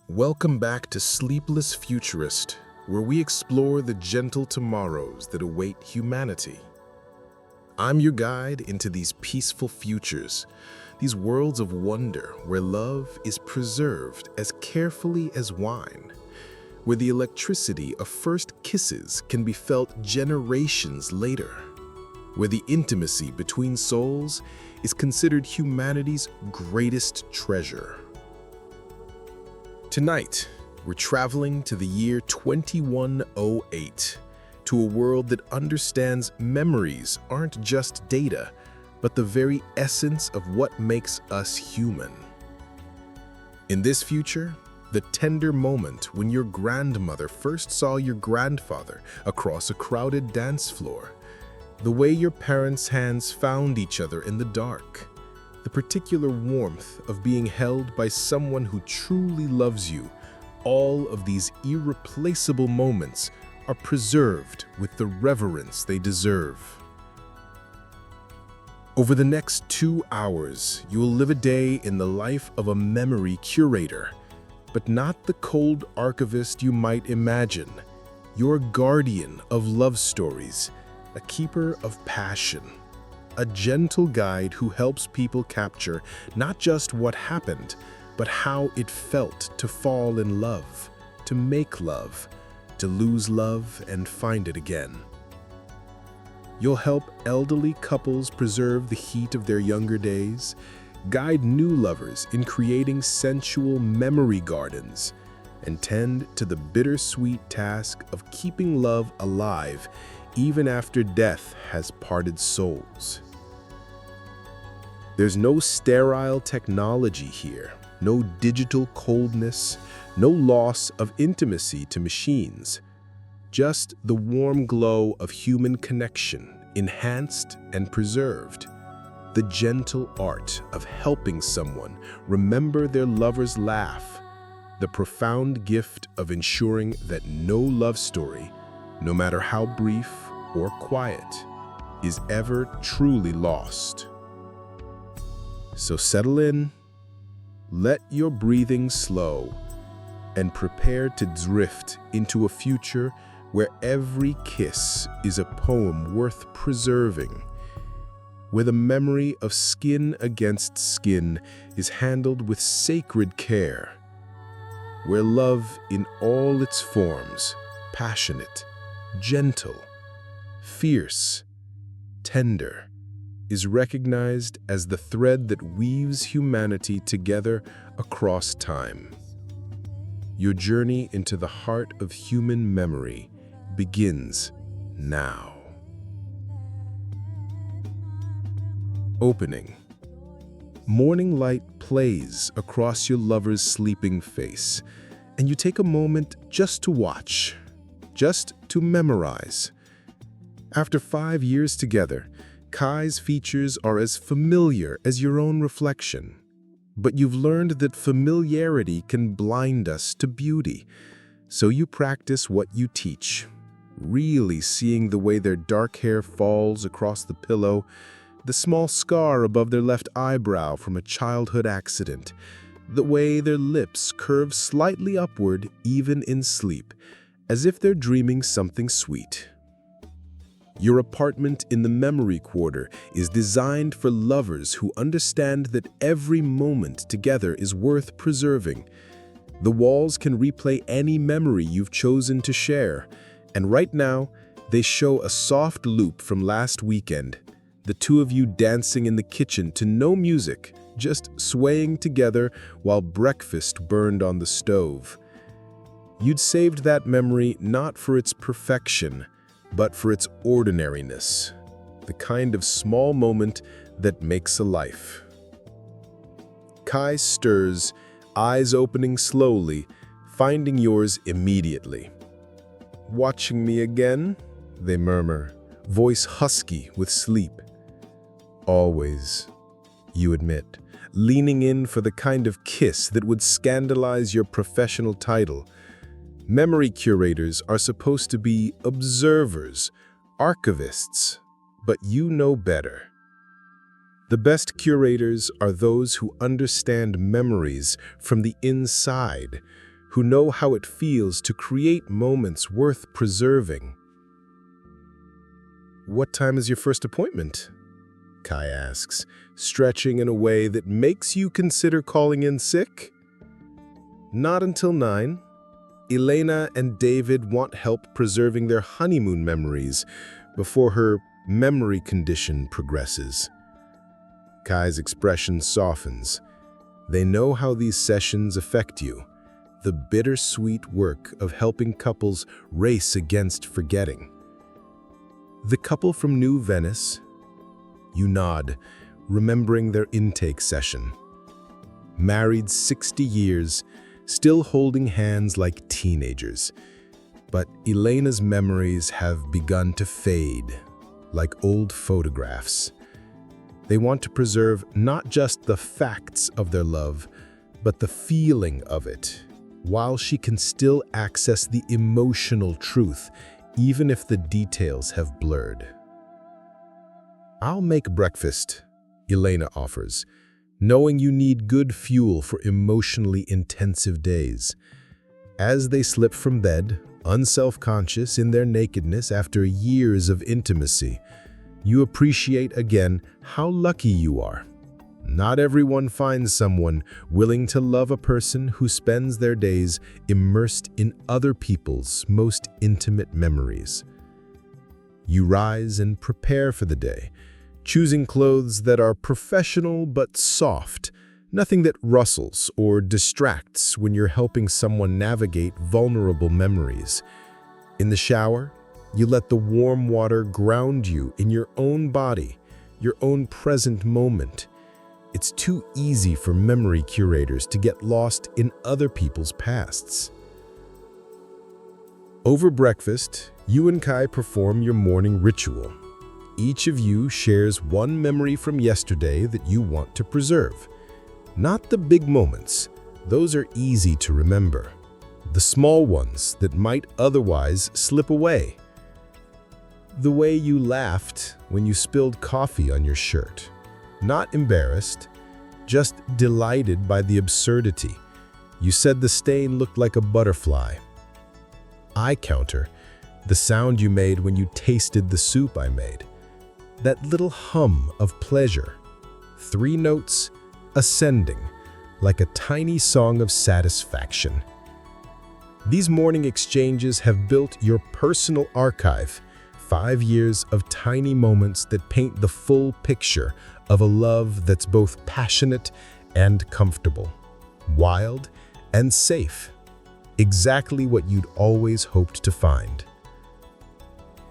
Welcome back to Sleepless Futurist, where we explore the gentle tomorrows that await humanity. I'm your guide into these peaceful futures, these worlds of wonder where love is preserved as carefully as wine, where the electricity of first kisses can be felt generations later, where the intimacy between souls is considered humanity's greatest treasure. Tonight, we're traveling to the year 2108, to a world that understands memories aren't just data, but the very essence of what makes us human. In this future, the tender moment when your grandmother first saw your grandfather across a crowded dance floor, the way your parents' hands found each other in the dark, the particular warmth of being held by someone who truly loves you, all of these irreplaceable moments are preserved with the reverence they deserve. Over the next 2 hours, you will live a day in the life of a memory curator, but not the cold archivist you might imagine. You're a guardian of love stories, a keeper of passion, a gentle guide who helps people capture not just what happened, but how it felt to fall in love, to make love, to lose love and find it again. You'll help elderly couples preserve the heat of their younger days, guide new lovers in creating sensual memory gardens, and tend to the bittersweet task of keeping love alive even after death has parted souls. There's no sterile technology here, no digital coldness, no loss of intimacy to machines, just the warm glow of human connection, enhanced and preserved, the gentle art of helping someone remember their lover's laugh, the profound gift of ensuring that no love story, no matter how brief or quiet, is ever truly lost. So settle in, let your breathing slow, and prepare to drift into a future where every kiss is a poem worth preserving, where the memory of skin against skin is handled with sacred care, where love in all its forms, passionate, gentle, fierce, tender, is recognized as the thread that weaves humanity together across time. Your journey into the heart of human memory begins now. Opening. Morning light plays across your lover's sleeping face, and you take a moment just to watch, just to memorize. After 5 years together, Kai's features are as familiar as your own reflection. But you've learned that familiarity can blind us to beauty, so you practice what you teach, really seeing the way their dark hair falls across the pillow, the small scar above their left eyebrow from a childhood accident, the way their lips curve slightly upward even in sleep, as if they're dreaming something sweet. Your apartment in the Memory Quarter is designed for lovers who understand that every moment together is worth preserving. The walls can replay any memory you've chosen to share, and right now, they show a soft loop from last weekend, the two of you dancing in the kitchen to no music, just swaying together while breakfast burned on the stove. You'd saved that memory not for its perfection, but for its ordinariness, the kind of small moment that makes a life. Kai stirs, eyes opening slowly, finding yours immediately. "Watching me again?" they murmur, voice husky with sleep. "Always," you admit, leaning in for the kind of kiss that would scandalize your professional title. Memory curators are supposed to be observers, archivists, but you know better. The best curators are those who understand memories from the inside, who know how it feels to create moments worth preserving. "What time is your first appointment?" Kai asks, stretching in a way that makes you consider calling in sick. "Not until 9. Elena and David want help preserving their honeymoon memories before her memory condition progresses." Kai's expression softens. They know how these sessions affect you, the bittersweet work of helping couples race against forgetting. "The couple from New Venice?" You nod, remembering their intake session. Married 60 years, still holding hands like teenagers. But Elena's memories have begun to fade, like old photographs. They want to preserve not just the facts of their love, but the feeling of it, while she can still access the emotional truth, even if the details have blurred. "I'll make breakfast," Elena offers, knowing you need good fuel for emotionally intensive days. As they slip from bed, unself-conscious in their nakedness after years of intimacy, you appreciate again how lucky you are. Not everyone finds someone willing to love a person who spends their days immersed in other people's most intimate memories. You rise and prepare for the day, choosing clothes that are professional but soft, nothing that rustles or distracts when you're helping someone navigate vulnerable memories. In the shower, you let the warm water ground you in your own body, your own present moment. It's too easy for memory curators to get lost in other people's pasts. Over breakfast, you and Kai perform your morning ritual. Each of you shares one memory from yesterday that you want to preserve. Not the big moments, those are easy to remember. The small ones that might otherwise slip away. The way you laughed when you spilled coffee on your shirt. Not embarrassed, just delighted by the absurdity. You said the stain looked like a butterfly. I counter the sound you made when you tasted the soup I made. That little hum of pleasure. 3 notes, ascending, like a tiny song of satisfaction. These morning exchanges have built your personal archive, 5 years of tiny moments that paint the full picture of a love that's both passionate and comfortable, wild and safe, exactly what you'd always hoped to find.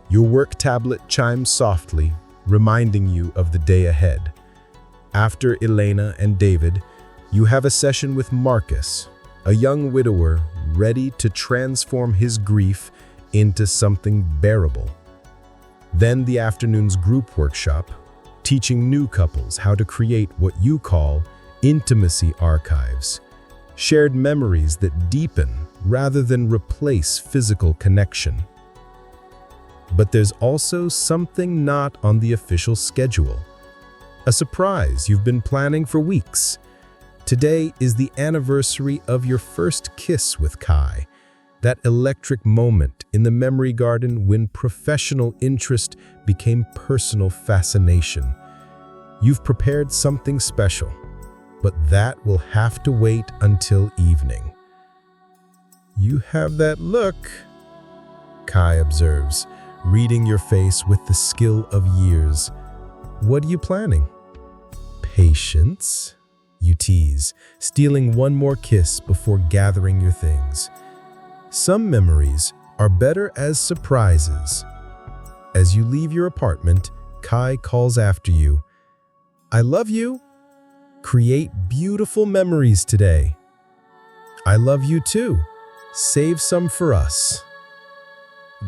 Your work tablet chimes softly, reminding you of the day ahead. After Elena and David, you have a session with Marcus, a young widower ready to transform his grief into something bearable. Then the afternoon's group workshop, teaching new couples how to create what you call intimacy archives, shared memories that deepen rather than replace physical connection. But there's also something not on the official schedule. A surprise you've been planning for weeks. Today is the anniversary of your first kiss with Kai, that electric moment in the memory garden when professional interest became personal fascination. You've prepared something special, but that will have to wait until evening. "You have that look," Kai observes, reading your face with the skill of years. "What are you planning?" "Patience," you tease, stealing one more kiss before gathering your things. Some memories are better as surprises. As you leave your apartment, Kai calls after you. "I love you. Create beautiful memories today." "I love you too. Save some for us."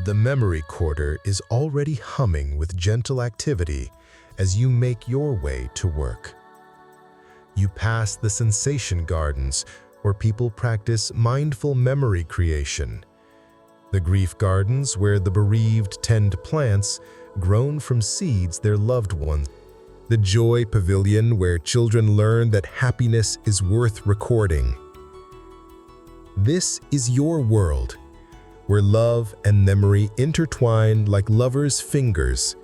The memory quarter is already humming with gentle activity as you make your way to work. You pass the sensation gardens where people practice mindful memory creation, the grief gardens where the bereaved tend plants grown from seeds their loved ones, the joy pavilion where children learn that happiness is worth recording. This is your world, where love and memory intertwine like lovers' fingers,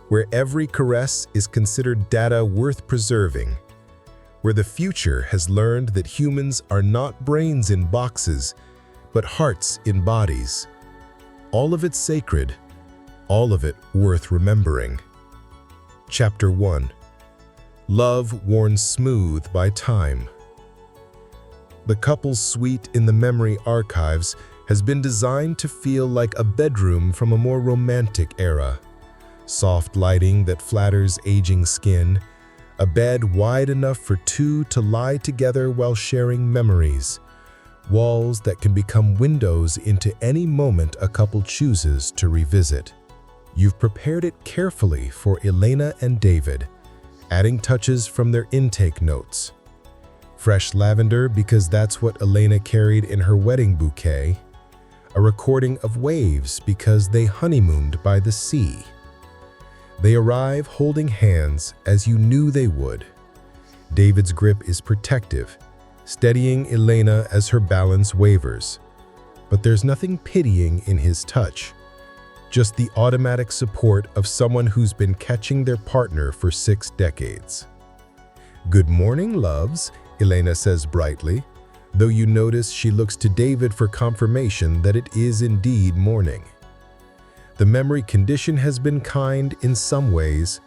where every caress is considered data worth preserving, where the future has learned that humans are not brains in boxes, but hearts in bodies. All of it sacred, all of it worth remembering. Chapter 1. Love worn smooth by time. The couple's suite in the memory archives has been designed to feel like a bedroom from a more romantic era. Soft lighting that flatters aging skin, a bed wide enough for two to lie together while sharing memories, walls that can become windows into any moment a couple chooses to revisit. You've prepared it carefully for Elena and David, adding touches from their intake notes. Fresh lavender because that's what Elena carried in her wedding bouquet. A recording of waves because they honeymooned by the sea. They arrive holding hands as you knew they would. David's grip is protective, steadying Elena as her balance wavers. But there's nothing pitying in his touch, just the automatic support of someone who's been catching their partner for 6 decades. "Good morning, loves," Elena says brightly, though you notice she looks to David for confirmation that it is indeed morning. The memory condition has been kind in some ways,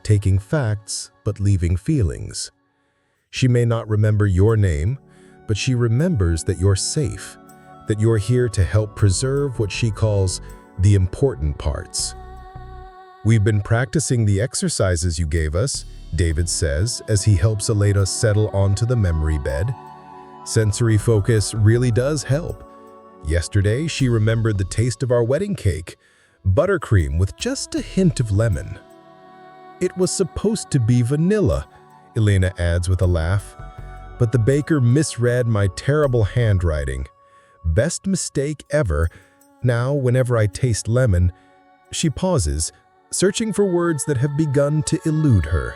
taking facts but leaving feelings. She may not remember your name, but she remembers that you're safe, that you're here to help preserve what she calls the important parts. "We've been practicing the exercises you gave us," David says as he helps Elena settle onto the memory bed. "Sensory focus really does help. Yesterday, she remembered the taste of our wedding cake, buttercream with just a hint of lemon." "It was supposed to be vanilla," Elena adds with a laugh, "but the baker misread my terrible handwriting. Best mistake ever. Now, whenever I taste lemon..." She pauses, searching for words that have begun to elude her.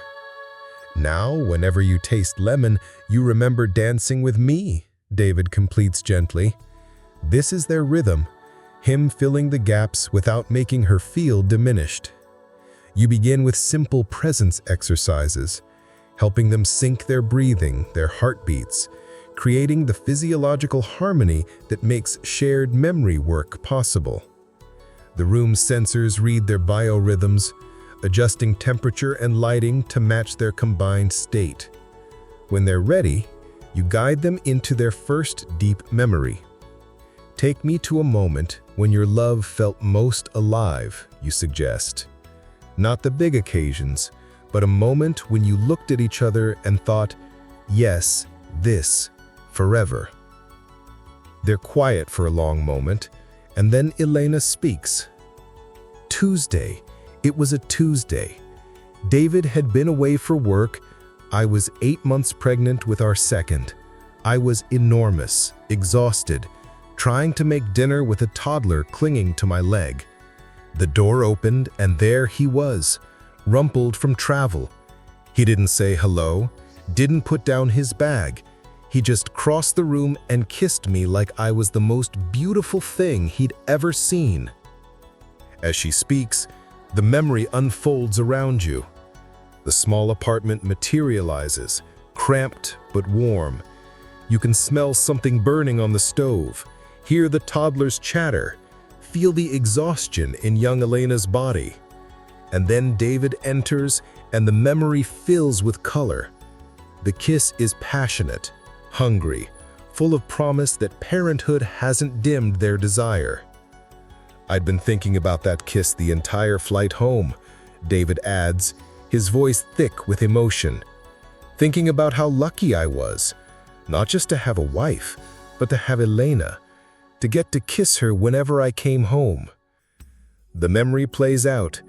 "Now, whenever you taste lemon, you remember dancing with me," David completes gently. This is their rhythm, him filling the gaps without making her feel diminished. You begin with simple presence exercises, helping them sync their breathing, their heartbeats, creating the physiological harmony that makes shared memory work possible. The room's sensors read their biorhythms, adjusting temperature and lighting to match their combined state. When they're ready, you guide them into their first deep memory. "Take me to a moment when your love felt most alive," you suggest. Not the big occasions, but a moment when you looked at each other and thought, "Yes, this, forever." They're quiet for a long moment, and then Elena speaks. "Tuesday. It was a Tuesday. David had been away for work. I was 8 months pregnant with our second. I was enormous, exhausted, trying to make dinner with a toddler clinging to my leg. The door opened and there he was, rumpled from travel. He didn't say hello, didn't put down his bag. He just crossed the room and kissed me like I was the most beautiful thing he'd ever seen." As she speaks, the memory unfolds around you. The small apartment materializes, cramped but warm. You can smell something burning on the stove, hear the toddler's chatter, feel the exhaustion in young Elena's body. And then David enters and the memory fills with color. The kiss is passionate, hungry, full of promise that parenthood hasn't dimmed their desire. "I'd been thinking about that kiss the entire flight home," David adds, his voice thick with emotion. "Thinking about how lucky I was, not just to have a wife, but to have Elena, to get to kiss her whenever I came home." The memory plays out,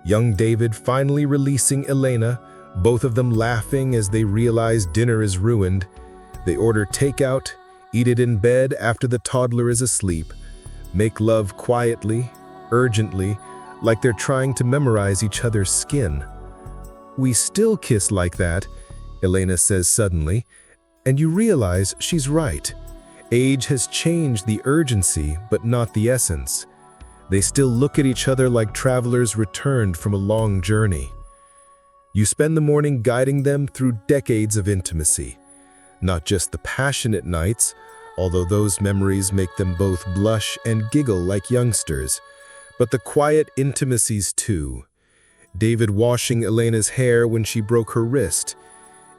young David finally releasing Elena, both of them laughing as they realize dinner is ruined. They order takeout, eat it in bed after the toddler is asleep, make love quietly, urgently, like they're trying to memorize each other's skin. "We still kiss like that," Elena says suddenly, and you realize she's right. Age has changed the urgency, but not the essence. They still look at each other like travelers returned from a long journey. You spend the morning guiding them through decades of intimacy. Not just the passionate nights, although those memories make them both blush and giggle like youngsters, but the quiet intimacies too. David washing Elena's hair when she broke her wrist.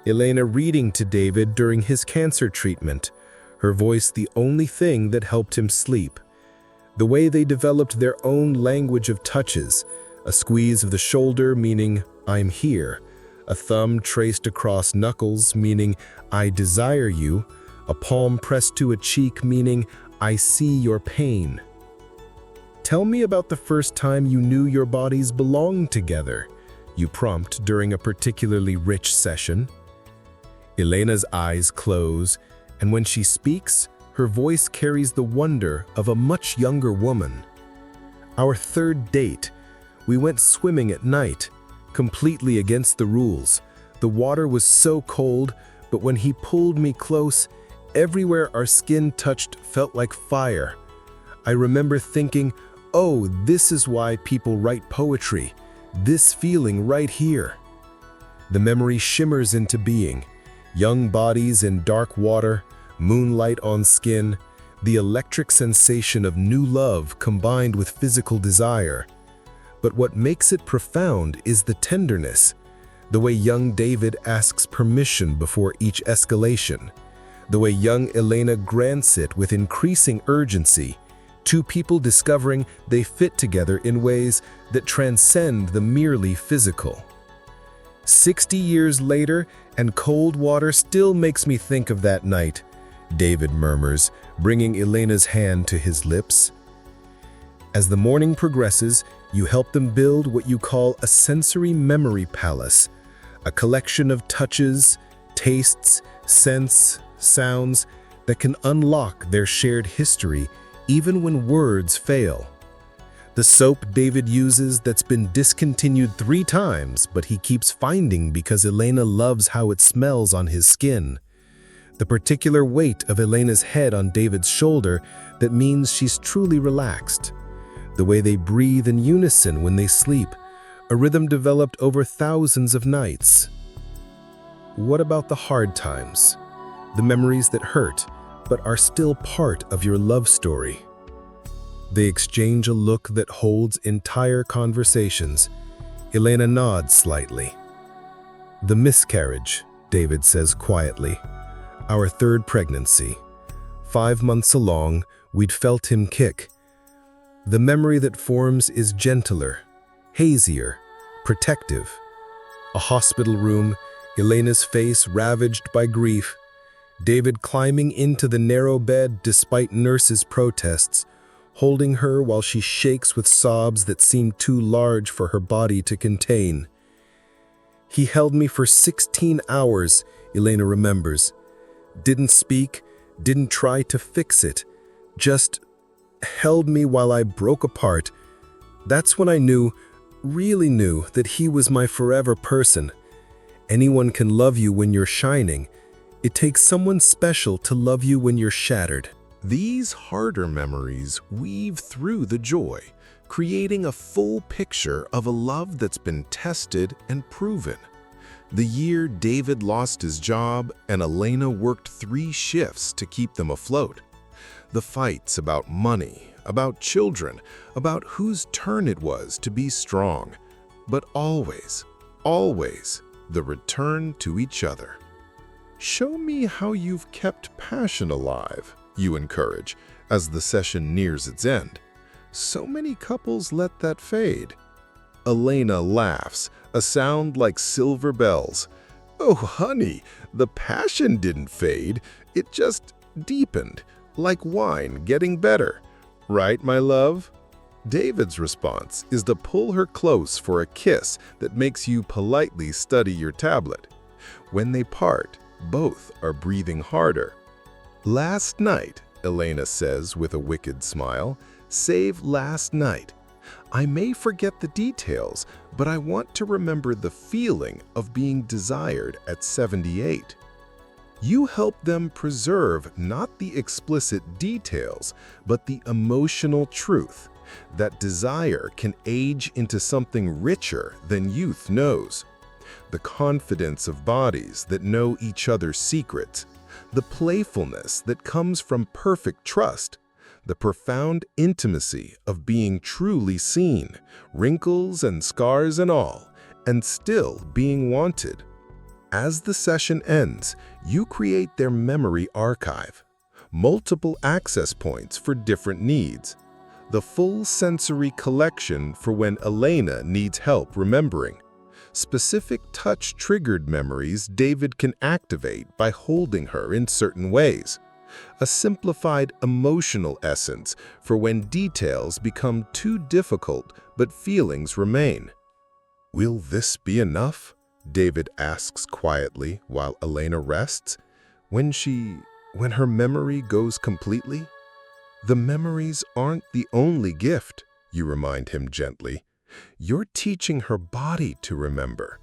Elena reading to David during his cancer treatment, her voice the only thing that helped him sleep. The way they developed their own language of touches, a squeeze of the shoulder meaning, "I'm here," a thumb traced across knuckles meaning, "I desire you," a palm pressed to a cheek meaning, "I see your pain." "Tell me about the first time you knew your bodies belonged together," you prompt during a particularly rich session. Elena's eyes close, and when she speaks, her voice carries the wonder of a much younger woman. "Our third date. We went swimming at night, completely against the rules. The water was so cold, but when he pulled me close, everywhere our skin touched felt like fire. I remember thinking, oh, this is why people write poetry. This feeling right here." The memory shimmers into being. Young bodies in dark water, moonlight on skin, the electric sensation of new love combined with physical desire. But what makes it profound is the tenderness, the way young David asks permission before each escalation, the way young Elena grants it with increasing urgency, two people discovering they fit together in ways that transcend the merely physical. 60 years later, and cold water still makes me think of that night, David murmurs, bringing Elena's hand to his lips. As the morning progresses, you help them build what you call a sensory memory palace, a collection of touches, tastes, scents, sounds that can unlock their shared history even when words fail. The soap David uses that's been discontinued 3 times, but he keeps finding because Elena loves how it smells on his skin. The particular weight of Elena's head on David's shoulder that means she's truly relaxed. The way they breathe in unison when they sleep, a rhythm developed over thousands of nights. What about the hard times? The memories that hurt, but are still part of your love story. They exchange a look that holds entire conversations. Elena nods slightly. "The miscarriage," David says quietly. "Our third pregnancy. 5 months along, we'd felt him kick. The memory that forms is gentler, hazier, protective. A hospital room, Elena's face ravaged by grief, David climbing into the narrow bed despite nurses' protests, holding her while she shakes with sobs that seem too large for her body to contain. He held me for 16 hours, Elena remembers. Didn't speak, didn't try to fix it, just held me while I broke apart. That's when I knew, really knew, that he was my forever person. Anyone can love you when you're shining. It takes someone special to love you when you're shattered." These harder memories weave through the joy, creating a full picture of a love that's been tested and proven. The year David lost his job and Elena worked 3 shifts to keep them afloat. The fights about money, about children, about whose turn it was to be strong, but always, always the return to each other. "Show me how you've kept passion alive," you encourage, as the session nears its end. "So many couples let that fade." Elena laughs, a sound like silver bells. "Oh, honey, the passion didn't fade. It just deepened, like wine getting better. Right, my love?" David's response is to pull her close for a kiss that makes you politely study your tablet. When they part, both are breathing harder. "Last night," Elena says with a wicked smile, "save last night. I may forget the details, but I want to remember the feeling of being desired at 78. You help them preserve not the explicit details, but the emotional truth. That desire can age into something richer than youth knows. The confidence of bodies that know each other's secrets, the playfulness that comes from perfect trust, the profound intimacy of being truly seen, wrinkles and scars and all, and still being wanted. As the session ends, you create their memory archive, multiple access points for different needs, the full sensory collection for when Elena needs help remembering, specific touch-triggered memories David can activate by holding her in certain ways, a simplified emotional essence for when details become too difficult but feelings remain. "Will this be enough?" David asks quietly while Elena rests. When her memory goes completely? "The memories aren't the only gift," you remind him gently. "You're teaching her body to remember.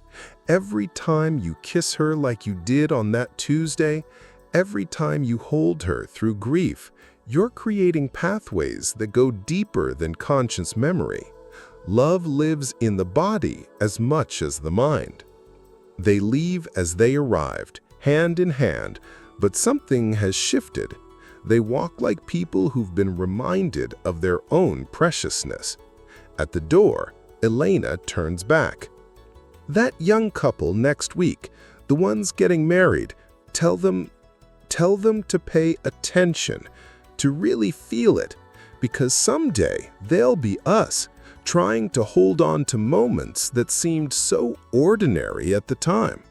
Every time you kiss her like you did on that Tuesday, every time you hold her through grief, you're creating pathways that go deeper than conscious memory. Love lives in the body as much as the mind." They leave as they arrived, hand in hand, but something has shifted. They walk like people who've been reminded of their own preciousness. At the door, Elena turns back. "That young couple next week, the ones getting married, tell them to pay attention, to really feel it, because someday they'll be us, trying to hold on to moments that seemed so ordinary at the time."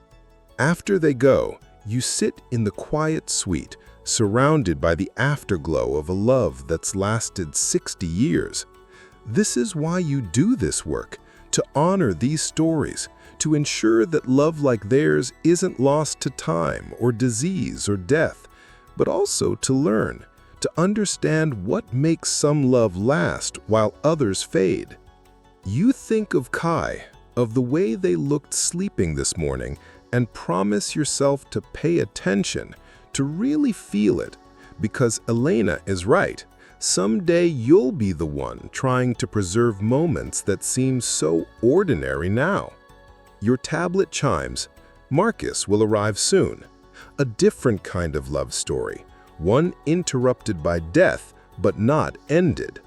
After they go, you sit in the quiet suite, surrounded by the afterglow of a love that's lasted 60 years. This is why you do this work, to honor these stories, to ensure that love like theirs isn't lost to time or disease or death, but also to learn, to understand what makes some love last while others fade. You think of Kai, of the way they looked sleeping this morning, and promise yourself to pay attention, to really feel it, because Elena is right. Someday you'll be the one trying to preserve moments that seem so ordinary now. Your tablet chimes. Marcus will arrive soon. A different kind of love story, one interrupted by death, but not ended.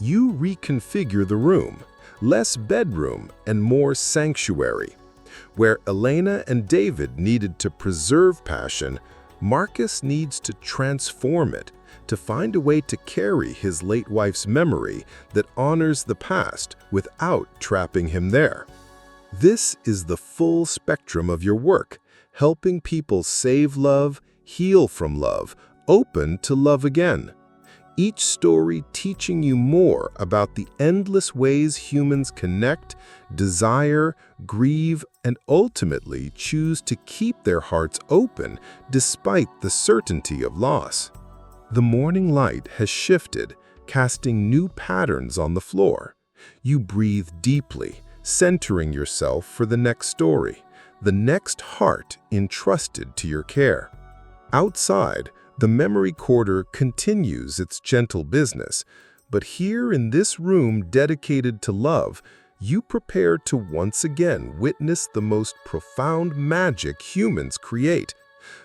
You reconfigure the room. Less bedroom and more sanctuary. Where Elena and David needed to preserve passion, Marcus needs to transform it, to find a way to carry his late wife's memory that honors the past without trapping him there. This is the full spectrum of your work, helping people save love, heal from love, open to love again. Each story teaching you more about the endless ways humans connect, desire, grieve, and ultimately choose to keep their hearts open despite the certainty of loss. The morning light has shifted, casting new patterns on the floor. You breathe deeply, centering yourself for the next story, the next heart entrusted to your care. Outside, the Memory Curator continues its gentle business, but here in this room dedicated to love, you prepare to once again witness the most profound magic humans create,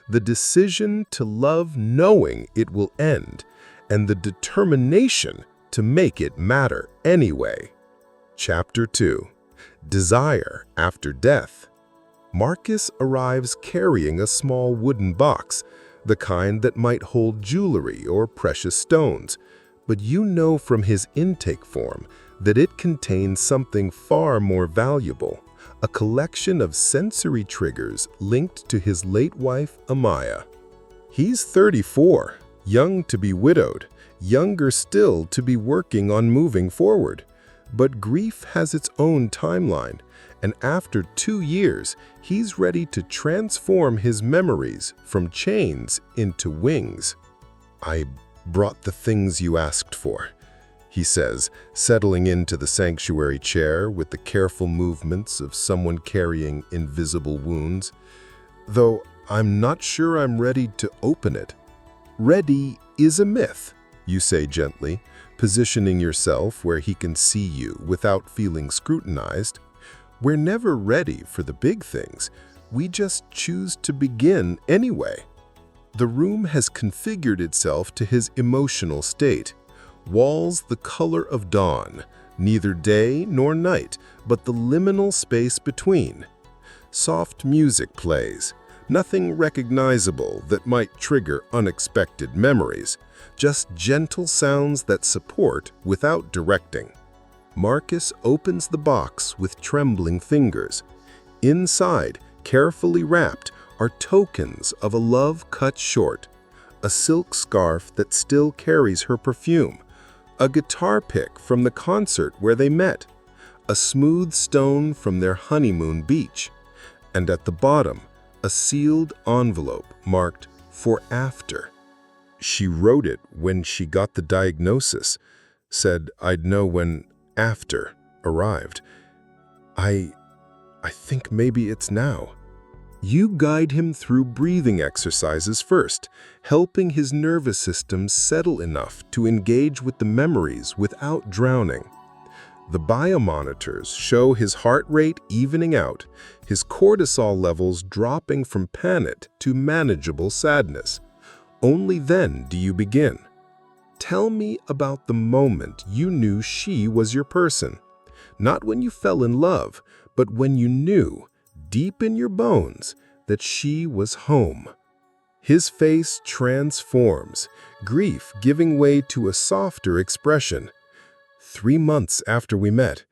the decision to love knowing it will end, and the determination to make it matter anyway. Chapter 2. Desire After Death. Marcus arrives carrying a small wooden box, the kind that might hold jewelry or precious stones, but you know from his intake form that it contains something far more valuable, a collection of sensory triggers linked to his late wife, Amaya. He's 34, young to be widowed, younger still to be working on moving forward. But grief has its own timeline, and after 2 years, he's ready to transform his memories from chains into wings. "I brought the things you asked for," he says, settling into the sanctuary chair with the careful movements of someone carrying invisible wounds. "Though I'm not sure I'm ready to open it." "Ready is a myth," you say gently, positioning yourself where he can see you without feeling scrutinized. We're never ready for the big things. We just choose to begin anyway. The room has configured itself to his emotional state. Walls the color of dawn, neither day nor night, but the liminal space between. Soft music plays, nothing recognizable that might trigger unexpected memories, just gentle sounds that support without directing. Marcus opens the box with trembling fingers. Inside, carefully wrapped, are tokens of a love cut short, a silk scarf that still carries her perfume, a guitar pick from the concert where they met, a smooth stone from their honeymoon beach, and at the bottom, a sealed envelope marked "For After." She wrote it when she got the diagnosis, said I'd know when after arrived. I think maybe it's now. You guide him through breathing exercises first, helping his nervous system settle enough to engage with the memories without drowning. The biomonitors show his heart rate evening out, his cortisol levels dropping from panic to manageable sadness. Only then do you begin. Tell me about the moment you knew she was your person. Not when you fell in love, but when you knew, deep in your bones, that she was home. His face transforms, grief giving way to a softer expression. 3 months after we met,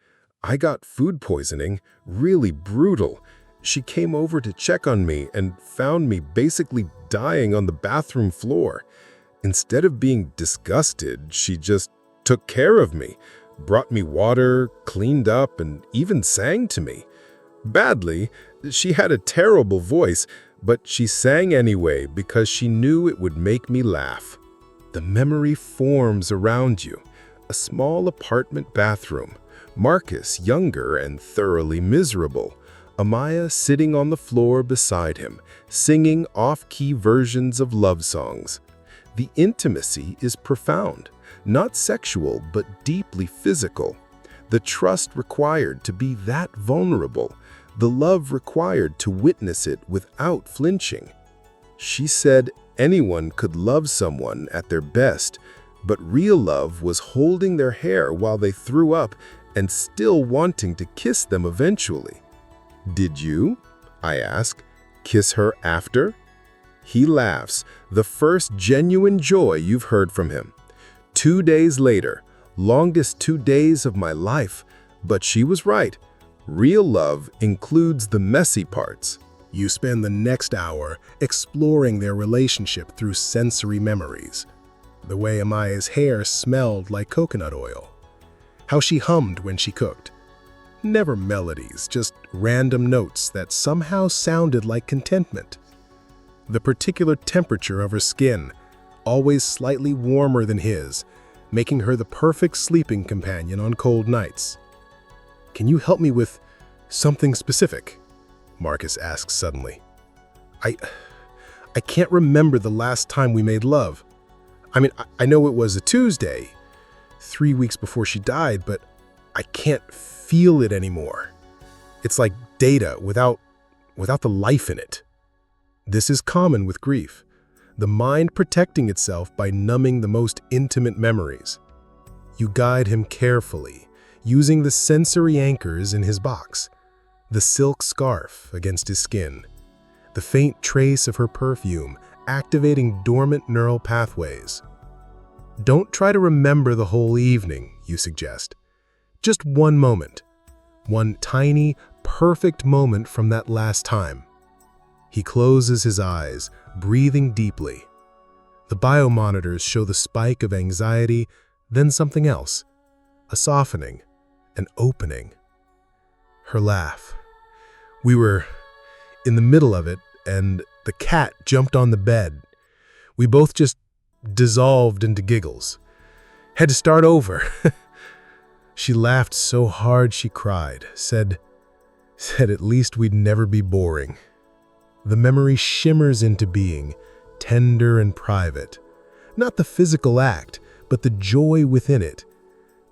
I got food poisoning, really brutal. She came over to check on me and found me basically dying on the bathroom floor. Instead of being disgusted, she just took care of me, brought me water, cleaned up, and even sang to me. Badly, she had a terrible voice, but she sang anyway because she knew it would make me laugh. The memory forms around you. A small apartment bathroom, Marcus younger and thoroughly miserable, Amaya sitting on the floor beside him, singing off-key versions of love songs. The intimacy is profound, not sexual but deeply physical. The trust required to be that vulnerable, the love required to witness it without flinching. She said anyone could love someone at their best, but real love was holding their hair while they threw up and still wanting to kiss them eventually. Did you, I ask, kiss her after? He laughs, the first genuine joy you've heard from him. 2 days later, longest 2 days of my life, but she was right. Real love includes the messy parts. You spend the next hour exploring their relationship through sensory memories. The way Amaya's hair smelled like coconut oil. How she hummed when she cooked. Never melodies, just random notes that somehow sounded like contentment. The particular temperature of her skin, always slightly warmer than his, making her the perfect sleeping companion on cold nights. "Can you help me with something specific?" Marcus asks suddenly. I can't remember the last time we made love. I mean, I know it was a Tuesday, 3 weeks before she died, but I can't feel it anymore. It's like data without the life in it. This is common with grief, the mind protecting itself by numbing the most intimate memories. You guide him carefully, using the sensory anchors in his box, the silk scarf against his skin, the faint trace of her perfume activating dormant neural pathways. Don't try to remember the whole evening, you suggest. Just one moment, one tiny, perfect moment from that last time. He closes his eyes, breathing deeply. The biomonitors show the spike of anxiety, then something else, a softening, an opening. Her laugh. We were in the middle of it, and the cat jumped on the bed. We both just dissolved into giggles. Had to start over. She laughed so hard she cried, said at least we'd never be boring. The memory shimmers into being, tender and private. Not the physical act, but the joy within it.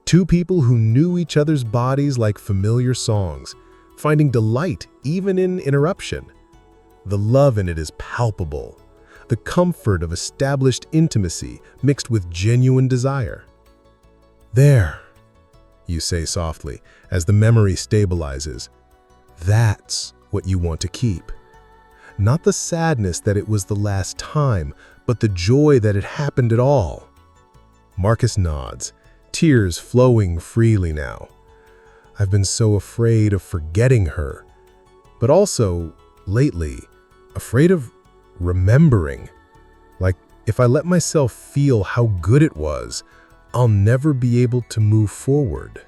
Two people who knew each other's bodies like familiar songs, finding delight even in interruption. The love in it is palpable, the comfort of established intimacy mixed with genuine desire. "There," you say softly, as the memory stabilizes. "That's what you want to keep." Not the sadness that it was the last time, but the joy that it happened at all. Marcus nods, tears flowing freely now. "I've been so afraid of forgetting her, but also, lately, afraid of remembering. Like, if I let myself feel how good it was, I'll never be able to move forward."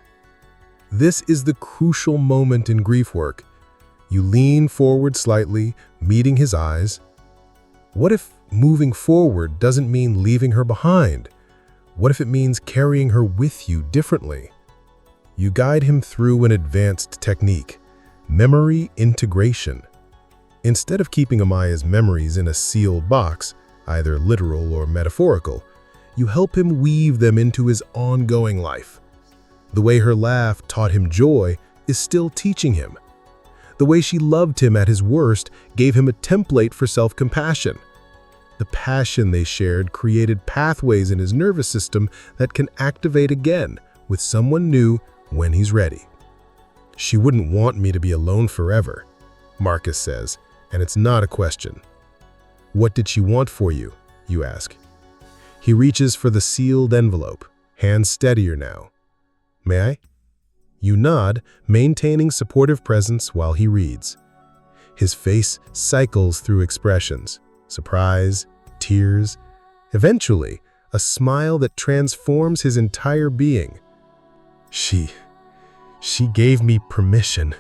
This is the crucial moment in grief work. You lean forward slightly, meeting his eyes. What if moving forward doesn't mean leaving her behind? What if it means carrying her with you differently? You guide him through an advanced technique, memory integration. Instead of keeping Amaya's memories in a sealed box, either literal or metaphorical, you help him weave them into his ongoing life. The way her laugh taught him joy is still teaching him. The way she loved him at his worst gave him a template for self-compassion. The passion they shared created pathways in his nervous system that can activate again with someone new when he's ready. "She wouldn't want me to be alone forever," Marcus says, and it's not a question. "What did she want for you?" you ask. He reaches for the sealed envelope, hands steadier now. "May I?" You nod, maintaining supportive presence while he reads. His face cycles through expressions, surprise, tears, eventually a smile that transforms his entire being. She gave me permission.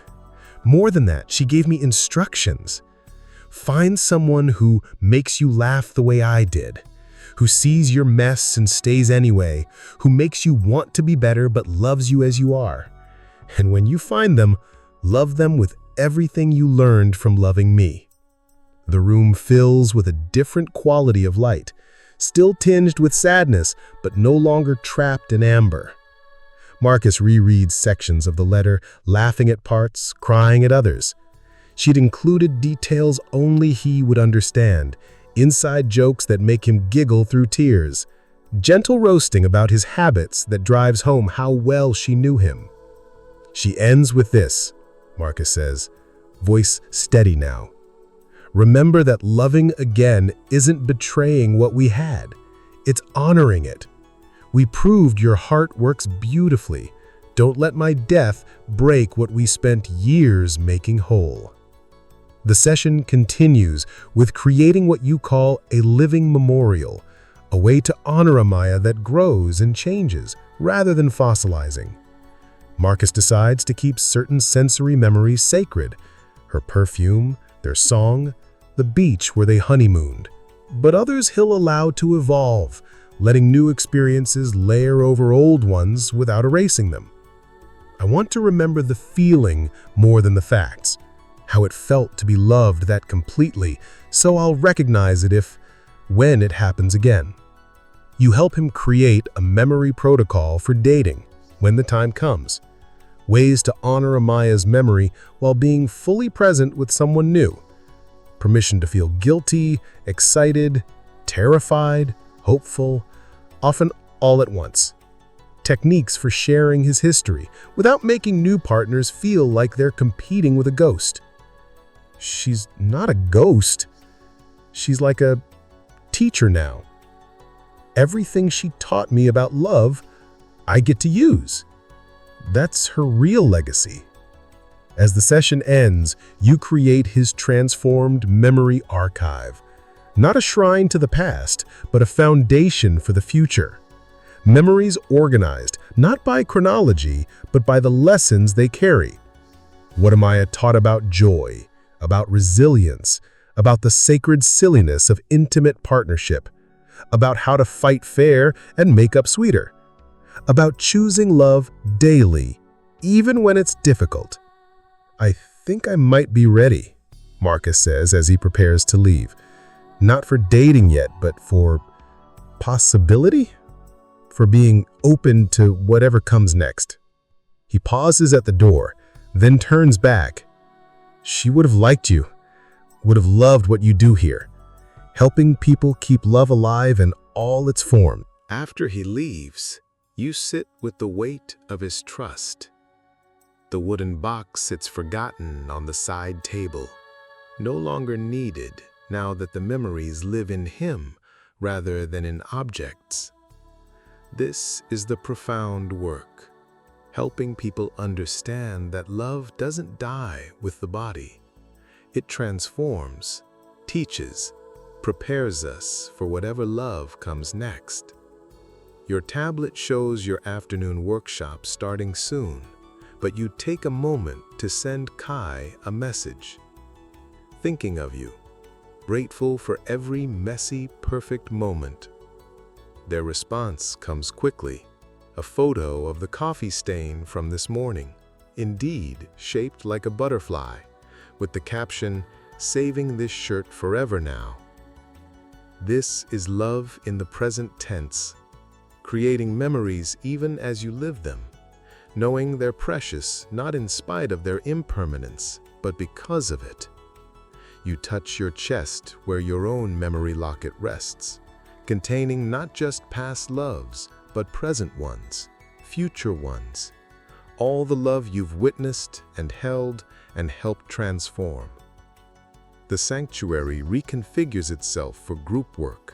More than that, she gave me instructions. Find someone who makes you laugh the way I did, who sees your mess and stays anyway, who makes you want to be better but loves you as you are. And when you find them, love them with everything you learned from loving me. The room fills with a different quality of light, still tinged with sadness, but no longer trapped in amber. Marcus rereads sections of the letter, laughing at parts, crying at others. She'd included details only he would understand, inside jokes that make him giggle through tears, gentle roasting about his habits that drives home how well she knew him. She ends with this, Marcus says, voice steady now. "Remember that loving again isn't betraying what we had. It's honoring it. We proved your heart works beautifully. Don't let my death break what we spent years making whole." The session continues with creating what you call a living memorial, a way to honor Amaya that grows and changes rather than fossilizing. Marcus decides to keep certain sensory memories sacred, her perfume, their song, the beach where they honeymooned. But others he'll allow to evolve, letting new experiences layer over old ones without erasing them. "I want to remember the feeling more than the facts, how it felt to be loved that completely, so I'll recognize it when it happens again." You help him create a memory protocol for dating when the time comes. Ways to honor Amaya's memory while being fully present with someone new. Permission to feel guilty, excited, terrified, hopeful, often all at once. Techniques for sharing his history without making new partners feel like they're competing with a ghost. She's not a ghost. She's like a teacher now. Everything she taught me about love, I get to use. That's her real legacy. As the session ends, you create his transformed memory archive. Not a shrine to the past, but a foundation for the future. Memories organized, not by chronology, but by the lessons they carry. What Amaya taught about joy, about resilience, about the sacred silliness of intimate partnership, about how to fight fair and make up sweeter, about choosing love daily, even when it's difficult. "I think I might be ready," Marcus says as he prepares to leave. Not for dating yet, but for possibility? For being open to whatever comes next. He pauses at the door, then turns back. She would have liked you, would have loved what you do here, helping people keep love alive in all its forms. After he leaves, you sit with the weight of his trust. The wooden box sits forgotten on the side table, no longer needed now that the memories live in him rather than in objects. This is the profound work, helping people understand that love doesn't die with the body. It transforms, teaches, prepares us for whatever love comes next. Your tablet shows your afternoon workshop starting soon, but you take a moment to send Kai a message. Thinking of you, grateful for every messy, perfect moment. Their response comes quickly. A photo of the coffee stain from this morning, indeed shaped like a butterfly, with the caption, "Saving this shirt forever now." This is love in the present tense, creating memories even as you live them, knowing they're precious not in spite of their impermanence, but because of it. You touch your chest where your own memory locket rests, containing not just past loves, but present ones, future ones, all the love you've witnessed and held and helped transform. The sanctuary reconfigures itself for group work,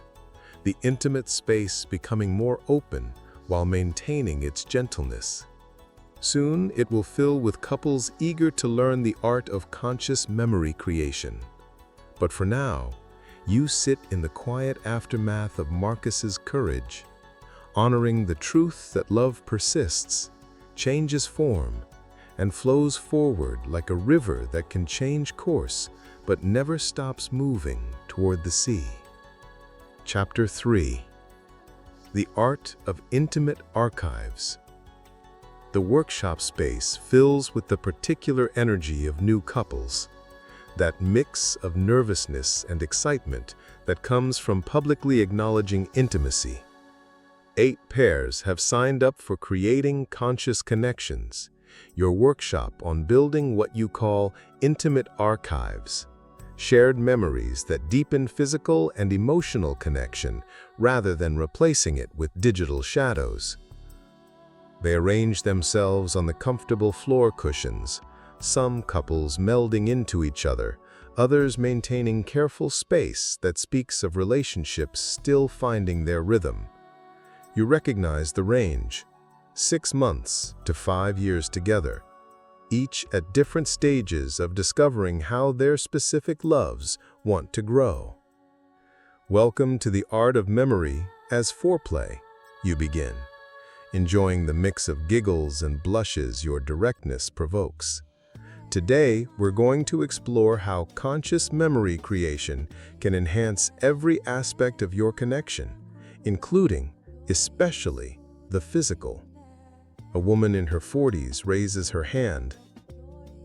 the intimate space becoming more open while maintaining its gentleness. Soon it will fill with couples eager to learn the art of conscious memory creation. But for now, you sit in the quiet aftermath of Marcus's courage, honoring the truth that love persists, changes form, and flows forward like a river that can change course but never stops moving toward the sea. Chapter 3. The Art of Intimate Archives. The workshop space fills with the particular energy of new couples, that mix of nervousness and excitement that comes from publicly acknowledging intimacy. 8 pairs have signed up for Creating Conscious Connections, your workshop on building what you call intimate archives, shared memories that deepen physical and emotional connection rather than replacing it with digital shadows. They arrange themselves on the comfortable floor cushions, some couples melding into each other, others maintaining careful space that speaks of relationships still finding their rhythm. You recognize the range, 6 months to 5 years together, each at different stages of discovering how their specific loves want to grow. Welcome to the art of memory as foreplay, you begin, enjoying the mix of giggles and blushes your directness provokes. Today, we're going to explore how conscious memory creation can enhance every aspect of your connection, including, especially, the physical. A woman in her 40s raises her hand.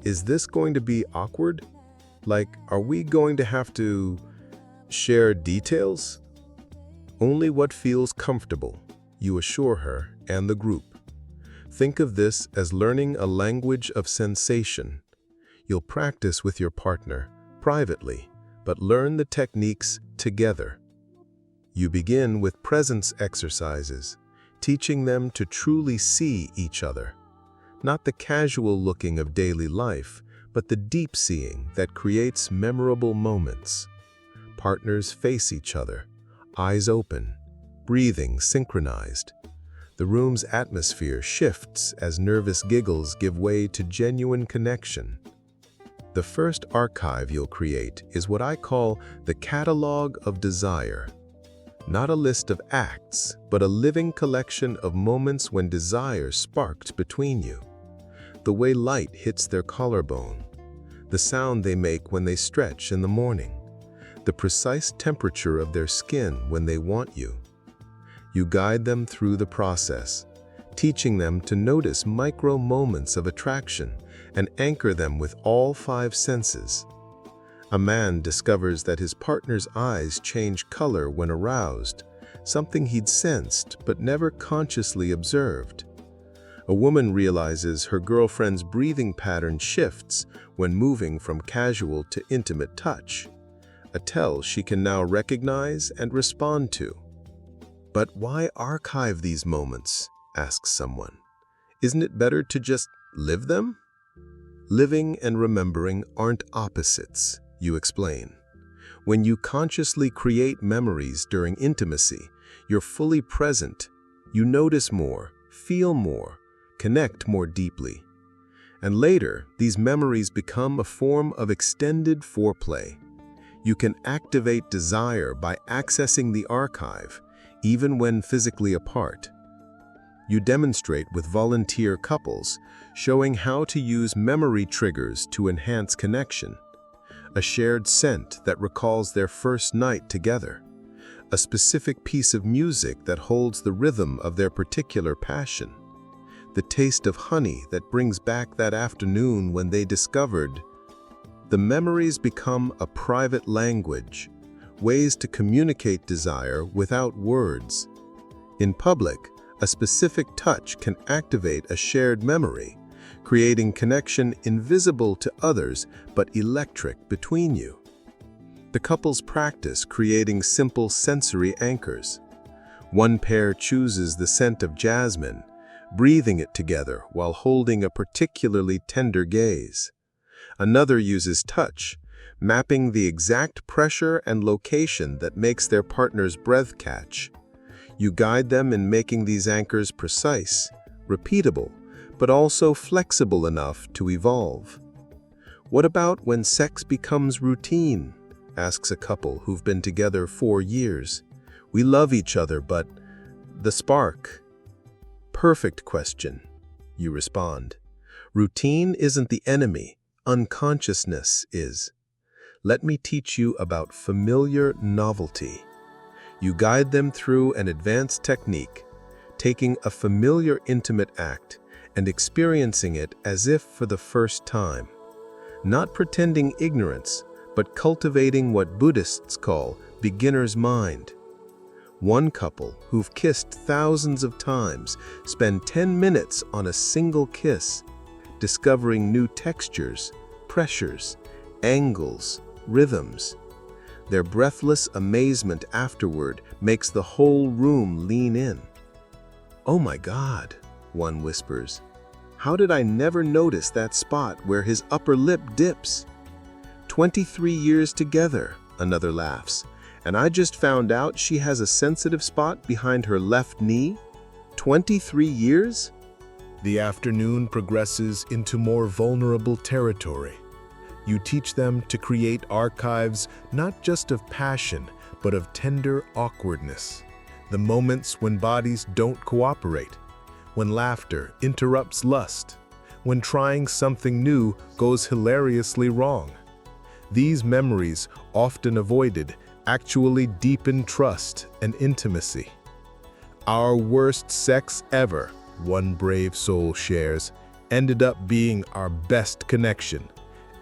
Is this going to be awkward? Like, are we going to have to share details? Only what feels comfortable, you assure her and the group. Think of this as learning a language of sensation. You'll practice with your partner, privately, but learn the techniques together. You begin with presence exercises, teaching them to truly see each other. Not the casual looking of daily life, but the deep seeing that creates memorable moments. Partners face each other, eyes open, breathing synchronized. The room's atmosphere shifts as nervous giggles give way to genuine connection. The first archive you'll create is what I call the catalog of desire. Not a list of acts, but a living collection of moments when desire sparked between you. The way light hits their collarbone, the sound they make when they stretch in the morning, the precise temperature of their skin when they want you. You guide them through the process, teaching them to notice micro moments of attraction and anchor them with all 5 senses. A man discovers that his partner's eyes change color when aroused, something he'd sensed but never consciously observed. A woman realizes her girlfriend's breathing pattern shifts when moving from casual to intimate touch, a tell she can now recognize and respond to. "But why archive these moments?" asks someone. "Isn't it better to just live them?" Living and remembering aren't opposites, you explain. When you consciously create memories during intimacy, you're fully present. You notice more, feel more, connect more deeply. And later, these memories become a form of extended foreplay. You can activate desire by accessing the archive, even when physically apart. You demonstrate with volunteer couples, showing how to use memory triggers to enhance connection. A shared scent that recalls their first night together. A specific piece of music that holds the rhythm of their particular passion. The taste of honey that brings back that afternoon when they discovered. The memories become a private language, ways to communicate desire without words. In public, a specific touch can activate a shared memory, creating connection invisible to others but electric between you. The couples practice creating simple sensory anchors. One pair chooses the scent of jasmine, breathing it together while holding a particularly tender gaze. Another uses touch, mapping the exact pressure and location that makes their partner's breath catch. You guide them in making these anchors precise, repeatable, but also flexible enough to evolve. "What about when sex becomes routine?" asks a couple who've been together 4 years. "We love each other, but the spark." "Perfect question," you respond. "Routine isn't the enemy, unconsciousness is. Let me teach you about familiar novelty." You guide them through an advanced technique, taking a familiar intimate act and experiencing it as if for the first time. Not pretending ignorance, but cultivating what Buddhists call beginner's mind. One couple who've kissed thousands of times spend 10 minutes on a single kiss, discovering new textures, pressures, angles, rhythms. Their breathless amazement afterward makes the whole room lean in. "Oh my God," one whispers. "How did I never notice that spot where his upper lip dips?" 23 years together," another laughs. "And I just found out she has a sensitive spot behind her left knee? 23 years?" The afternoon progresses into more vulnerable territory. You teach them to create archives not just of passion, but of tender awkwardness. The moments when bodies don't cooperate, when laughter interrupts lust, when trying something new goes hilariously wrong. These memories, often avoided, actually deepen trust and intimacy. "Our worst sex ever," one brave soul shares, "ended up being our best connection.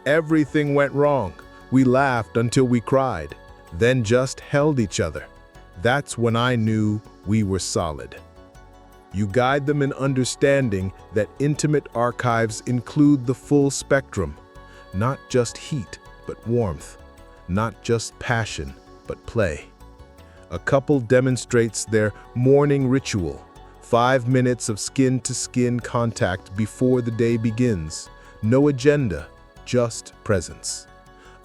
Everything went wrong. We laughed until we cried, then just held each other. That's when I knew we were solid." You guide them in understanding that intimate archives include the full spectrum, not just heat, but warmth, not just passion, but play. A couple demonstrates their morning ritual, 5 minutes of skin-to-skin contact before the day begins. No agenda, just presence.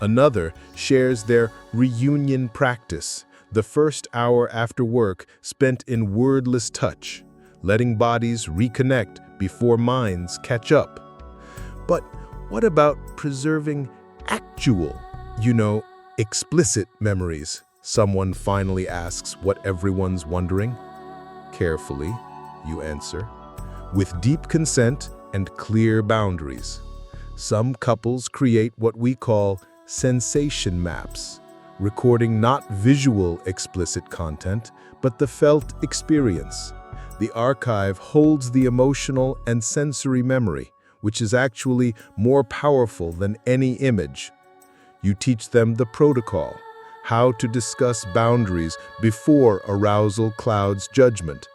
Another shares their reunion practice, the first hour after work spent in wordless touch, letting bodies reconnect before minds catch up. But what about preserving actual, explicit memories? Someone finally asks what everyone's wondering. "Carefully," you answer, "with deep consent and clear boundaries." Some couples create what we call sensation maps, recording not visual explicit content, but the felt experience. The archive holds the emotional and sensory memory, which is actually more powerful than any image. You teach them the protocol, how to discuss boundaries before arousal clouds judgment,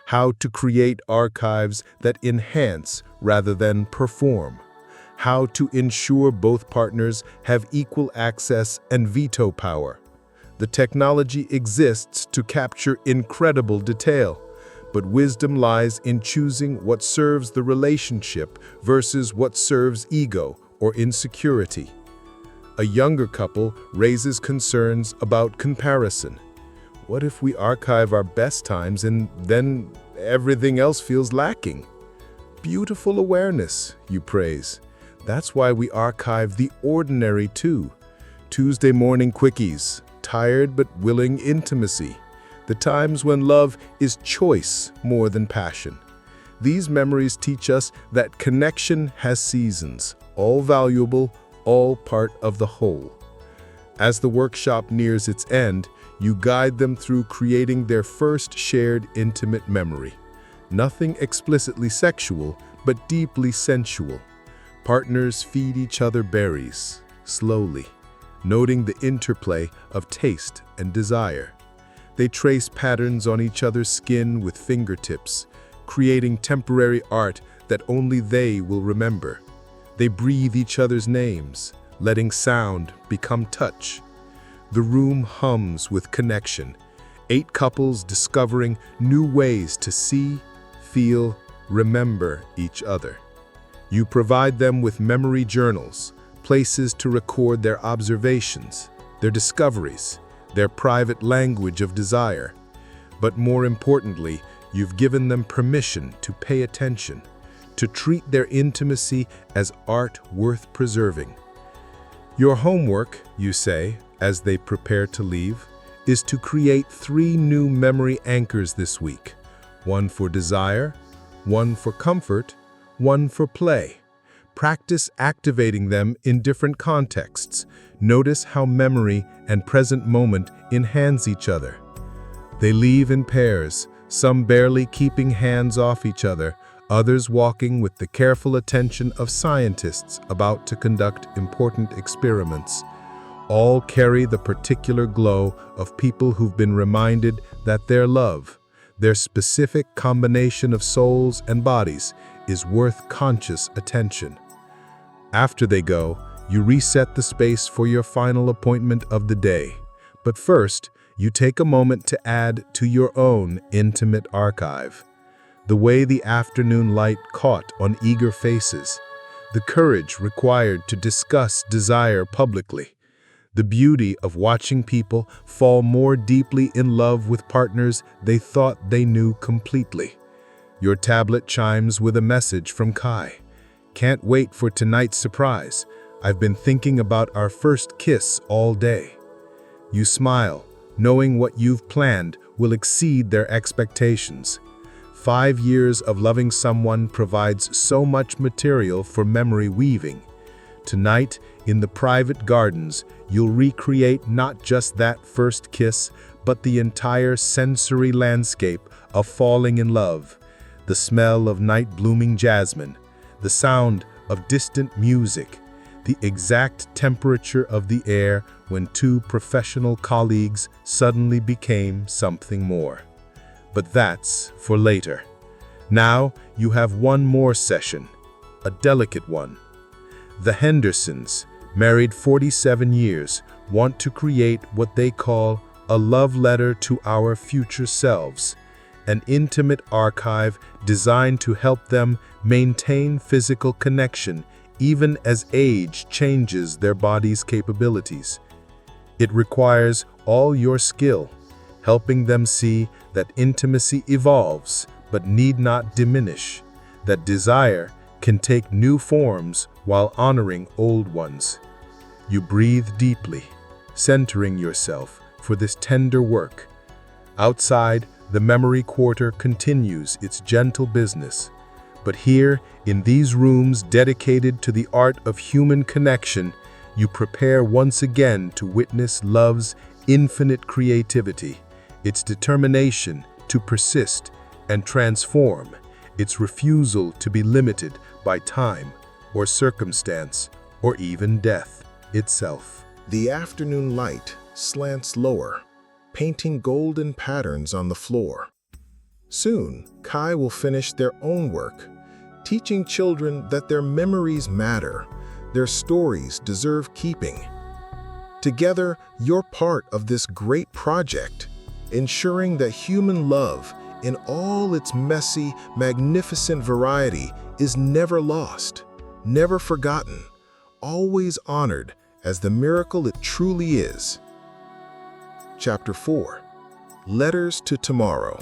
how to create archives that enhance rather than perform, how to ensure both partners have equal access and veto power. The technology exists to capture incredible detail, but wisdom lies in choosing what serves the relationship versus what serves ego or insecurity. A younger couple raises concerns about comparison. What if we archive our best times and then everything else feels lacking? Beautiful awareness, you praise. That's why we archive the ordinary too. Tuesday morning quickies, tired but willing intimacy, the times when love is choice more than passion. These memories teach us that connection has seasons, all valuable, all part of the whole. As the workshop nears its end, you guide them through creating their first shared intimate memory. Nothing explicitly sexual, but deeply sensual. Partners feed each other berries, slowly, noting the interplay of taste and desire. They trace patterns on each other's skin with fingertips, creating temporary art that only they will remember. They breathe each other's names, letting sound become touch. The room hums with connection, 8 couples discovering new ways to see, feel, remember each other. You provide them with memory journals, places to record their observations, their discoveries, their private language of desire. But more importantly, you've given them permission to pay attention, to treat their intimacy as art worth preserving. Your homework, you say, as they prepare to leave, is to create 3 new memory anchors this week. 1 for desire, 1 for comfort, 1 for play. Practice activating them in different contexts. Notice how memory and present moment enhance each other. They leave in pairs, some barely keeping hands off each other, others walking with the careful attention of scientists about to conduct important experiments. All carry the particular glow of people who've been reminded that their love, their specific combination of souls and bodies, is worth conscious attention. After they go, you reset the space for your final appointment of the day. But first, you take a moment to add to your own intimate archive. The way the afternoon light caught on eager faces, the courage required to discuss desire publicly, the beauty of watching people fall more deeply in love with partners they thought they knew completely. Your tablet chimes with a message from Kai. Can't wait for tonight's surprise. I've been thinking about our first kiss all day. You smile, knowing what you've planned will exceed their expectations. 5 years of loving someone provides so much material for memory weaving. Tonight, in the private gardens, you'll recreate not just that first kiss, but the entire sensory landscape of falling in love. The smell of night-blooming jasmine, the sound of distant music, the exact temperature of the air when 2 professional colleagues suddenly became something more. But that's for later. Now you have one more session, a delicate one. The Hendersons, married 47 years, want to create what they call a love letter to our future selves, an intimate archive designed to help them maintain physical connection even as age changes their body's capabilities. It requires all your skill, helping them see that intimacy evolves but need not diminish, that desire can take new forms while honoring old ones. You breathe deeply, centering yourself for this tender work. Outside, the Memory Quarter continues its gentle business. But here, in these rooms dedicated to the art of human connection, you prepare once again to witness love's infinite creativity, its determination to persist and transform, its refusal to be limited by time or circumstance or even death itself. The afternoon light slants lower, painting golden patterns on the floor. Soon, Kai will finish their own work, teaching children that their memories matter, their stories deserve keeping. Together, you're part of this great project, ensuring that human love, in all its messy, magnificent variety, is never lost, never forgotten, always honored as the miracle it truly is. Chapter 4. Letters to Tomorrow.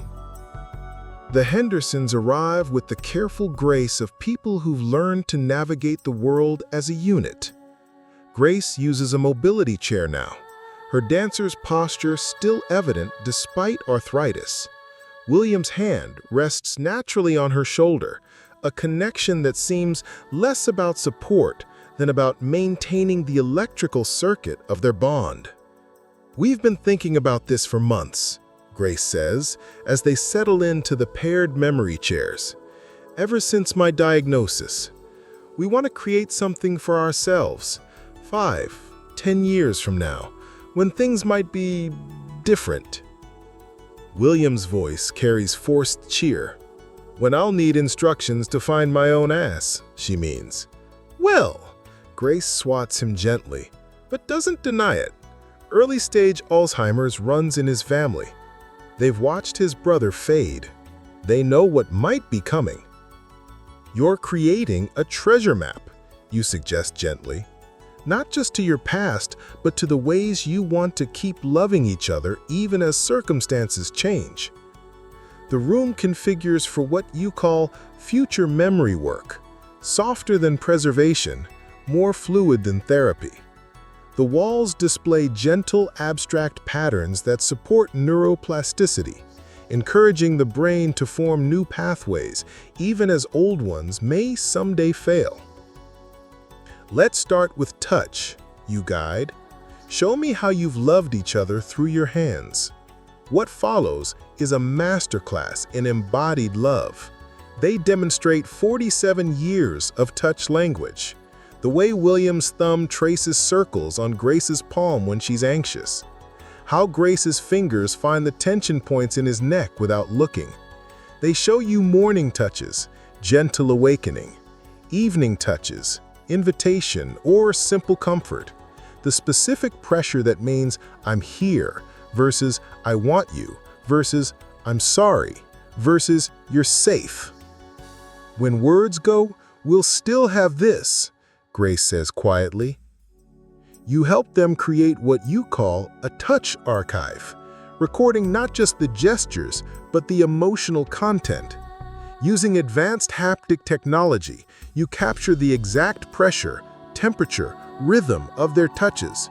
The Hendersons arrive with the careful grace of people who've learned to navigate the world as a unit. Grace uses a mobility chair now, her dancer's posture still evident despite arthritis. William's hand rests naturally on her shoulder, a connection that seems less about support than about maintaining the electrical circuit of their bond. "We've been thinking about this for months," Grace says, as they settle into the paired memory chairs. "Ever since my diagnosis. We want to create something for ourselves, 5, 10 years from now, when things might be different." William's voice carries forced cheer. "When I'll need instructions to find my own ass," she means. "Well," Grace swats him gently, but doesn't deny it. Early-stage Alzheimer's runs in his family. They've watched his brother fade. They know what might be coming. "You're creating a treasure map," you suggest gently. "Not just to your past, but to the ways you want to keep loving each other even as circumstances change." The room configures for what you call future memory work, softer than preservation, more fluid than therapy. The walls display gentle, abstract patterns that support neuroplasticity, encouraging the brain to form new pathways, even as old ones may someday fail. "Let's start with touch," you guide. "Show me how you've loved each other through your hands." What follows is a masterclass in embodied love. They demonstrate 47 years of touch language. The way William's thumb traces circles on Grace's palm when she's anxious. How Grace's fingers find the tension points in his neck without looking. They show you morning touches, gentle awakening, evening touches, invitation, or simple comfort. The specific pressure that means "I'm here" versus "I want you" versus "I'm sorry" versus "you're safe." "When words go, we'll still have this," Grace says quietly. You help them create what you call a touch archive, recording not just the gestures, but the emotional content. Using advanced haptic technology, you capture the exact pressure, temperature, rhythm of their touches.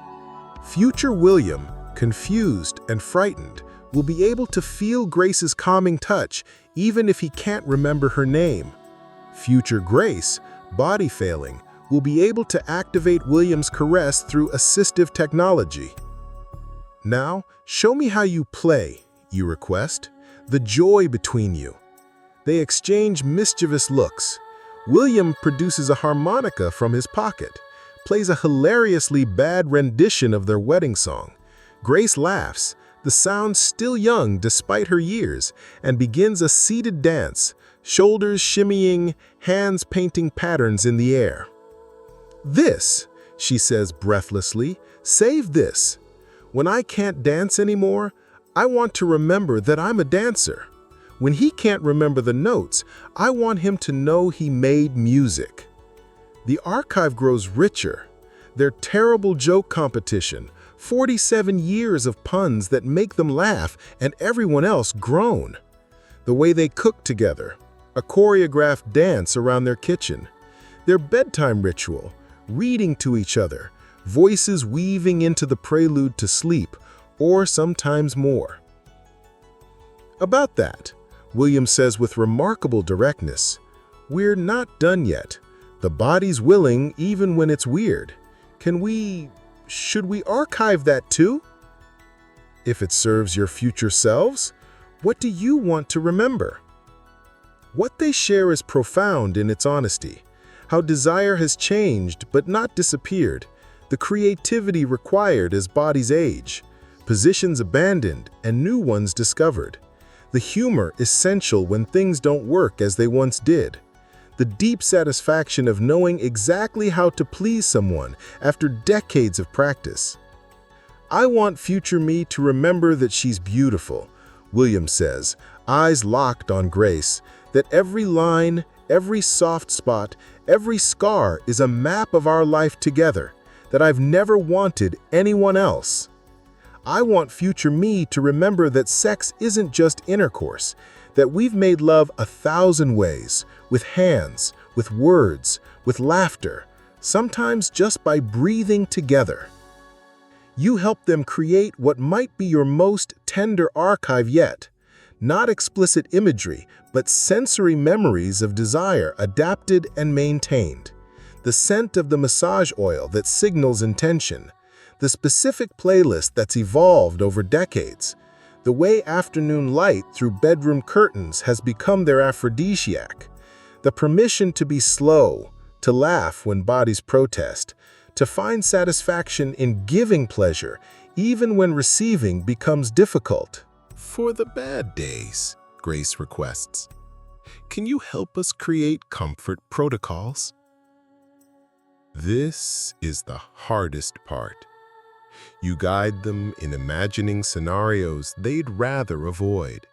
Future William, confused and frightened, will be able to feel Grace's calming touch even if he can't remember her name. Future Grace, body failing, will be able to activate William's caress through assistive technology. "Now, show me how you play," you request, "the joy between you." They exchange mischievous looks. William produces a harmonica from his pocket, plays a hilariously bad rendition of their wedding song. Grace laughs, the sound still young despite her years, and begins a seated dance, shoulders shimmying, hands painting patterns in the air. "This," she says breathlessly, "save this. When I can't dance anymore, I want to remember that I'm a dancer. When he can't remember the notes, I want him to know he made music." The archive grows richer. Their terrible joke competition, 47 years of puns that make them laugh and everyone else groan. The way they cook together, a choreographed dance around their kitchen. Their bedtime ritual, reading to each other, voices weaving into the prelude to sleep, or sometimes more. About that, William says with remarkable directness, "We're not done yet. The body's willing even when it's weird. Should we archive that too? If it serves your future selves, what do you want to remember?" What they share is profound in its honesty. How desire has changed but not disappeared. the creativity required as bodies age, positions abandoned and new ones discovered, the humor essential when things don't work as they once did, the deep satisfaction of knowing exactly how to please someone after decades of practice. "I want future me to remember that she's beautiful," William says, eyes locked on Grace, "that every line, every soft spot, every scar is a map of our life together, that I've never wanted anyone else. I want future me to remember that sex isn't just intercourse, that we've made love 1,000 ways, with hands, with words, with laughter, sometimes just by breathing together." You help them create what might be your most tender archive yet. Not explicit imagery, but sensory memories of desire adapted and maintained. The scent of the massage oil that signals intention. The specific playlist that's evolved over decades. The way afternoon light through bedroom curtains has become their aphrodisiac. The permission to be slow, to laugh when bodies protest, to find satisfaction in giving pleasure, even when receiving becomes difficult. "For the bad days," Grace requests, "can you help us create comfort protocols?" This is the hardest part. You guide them in imagining scenarios they'd rather avoid.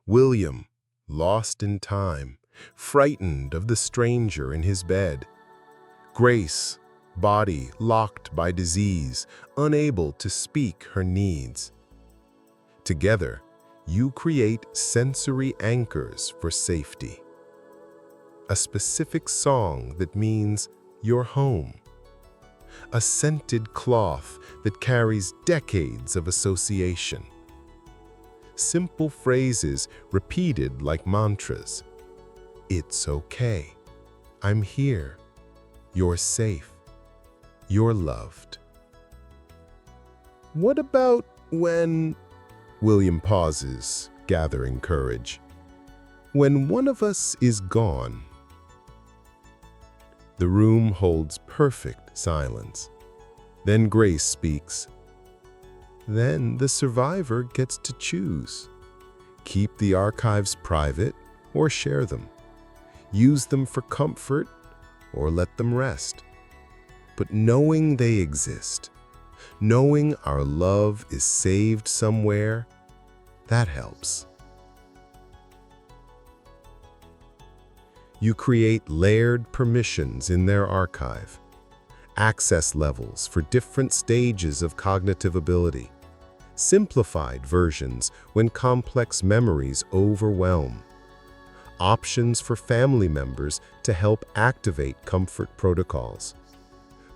William, lost in time, frightened of the stranger in his bed. Grace, body locked by disease, unable to speak her needs. Together, you create sensory anchors for safety. A specific song that means you're home. A scented cloth that carries decades of association. Simple phrases repeated like mantras. "It's okay. I'm here. You're safe. You're loved." "What about when—" William pauses, gathering courage. "When one of us is gone." The room holds perfect silence. Then Grace speaks. "Then the survivor gets to choose. Keep the archives private or share them. Use them for comfort or let them rest. But knowing they exist, knowing our love is saved somewhere, that helps." You create layered permissions in their archive, access levels for different stages of cognitive ability, simplified versions when complex memories overwhelm, options for family members to help activate comfort protocols,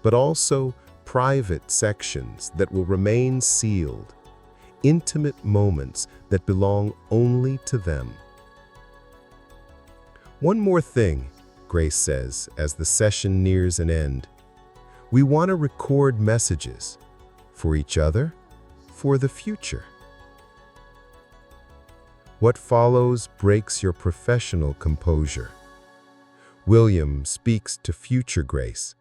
but also private sections that will remain sealed, intimate moments that belong only to them. "One more thing," Grace says as the session nears an end. "We want to record messages for each other, for the future." What follows breaks your professional composure. William speaks to future Grace,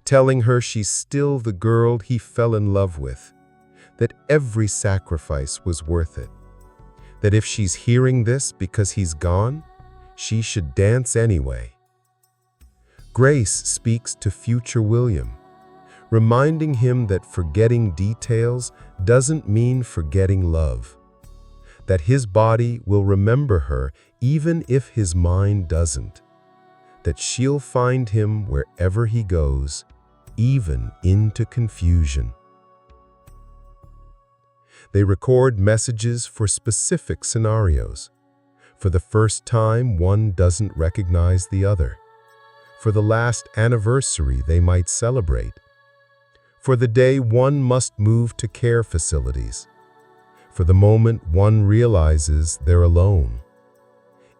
telling her she's still the girl he fell in love with, that every sacrifice was worth it, that if she's hearing this because he's gone, she should dance anyway. Grace speaks to future William, reminding him that forgetting details doesn't mean forgetting love, that his body will remember her even if his mind doesn't, that she'll find him wherever he goes, even into confusion. They record messages for specific scenarios. For the first time, one doesn't recognize the other. For the last anniversary they might celebrate. For the day one must move to care facilities. For the moment one realizes they're alone.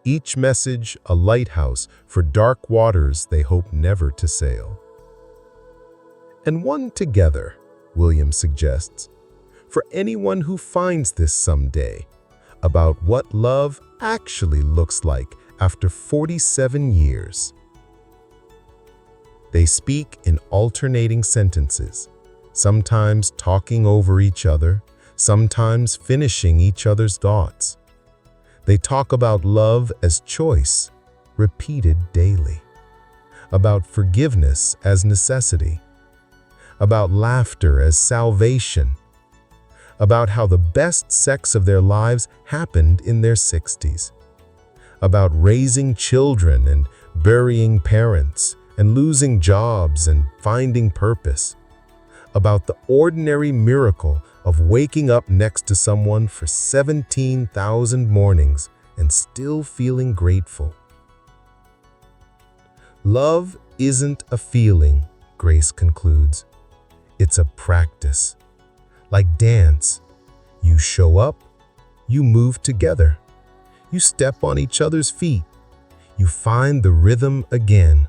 Each message a lighthouse for dark waters they hope never to sail. And one together, William suggests, for anyone who finds this someday, about what love actually looks like after 47 years. They speak in alternating sentences, sometimes talking over each other, sometimes finishing each other's thoughts. They talk about love as choice, repeated daily, about forgiveness as necessity, about laughter as salvation, about how the best sex of their lives happened in their 60s, about raising children and burying parents and losing jobs and finding purpose, about the ordinary miracle of waking up next to someone for 17,000 mornings and still feeling grateful. Love isn't a feeling, Grace concludes. It's a practice. Like dance, you show up, you move together, you step on each other's feet, you find the rhythm again.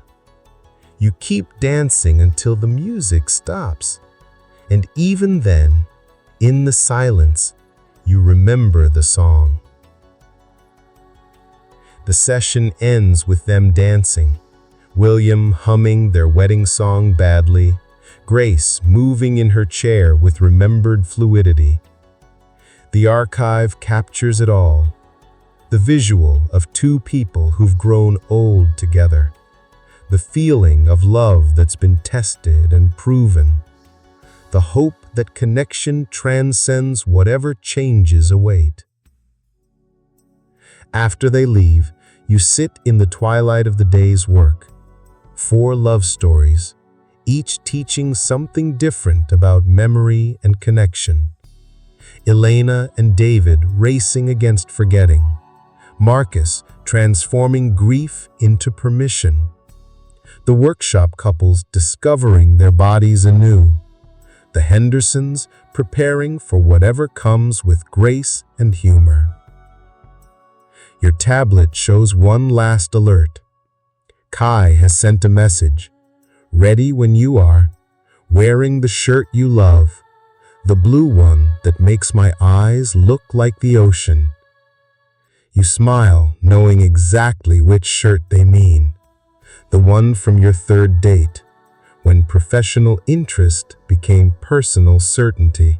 You keep dancing until the music stops. And even then, in the silence, you remember the song. The session ends with them dancing, William humming their wedding song badly, Grace moving in her chair with remembered fluidity. The archive captures it all, the visual of two people who've grown old together, the feeling of love that's been tested and proven, the hope that connection transcends whatever changes await. After they leave, you sit in the twilight of the day's work. 4 love stories, each teaching something different about memory and connection. Elena and David racing against forgetting. Marcus transforming grief into permission. The workshop couples discovering their bodies anew. The Hendersons preparing for whatever comes with grace and humor. Your tablet shows one last alert. Kai has sent a message. Ready when you are, wearing the shirt you love, the blue one that makes my eyes look like the ocean. You smile, knowing exactly which shirt they mean. The one from your 3rd date, when professional interest became personal certainty.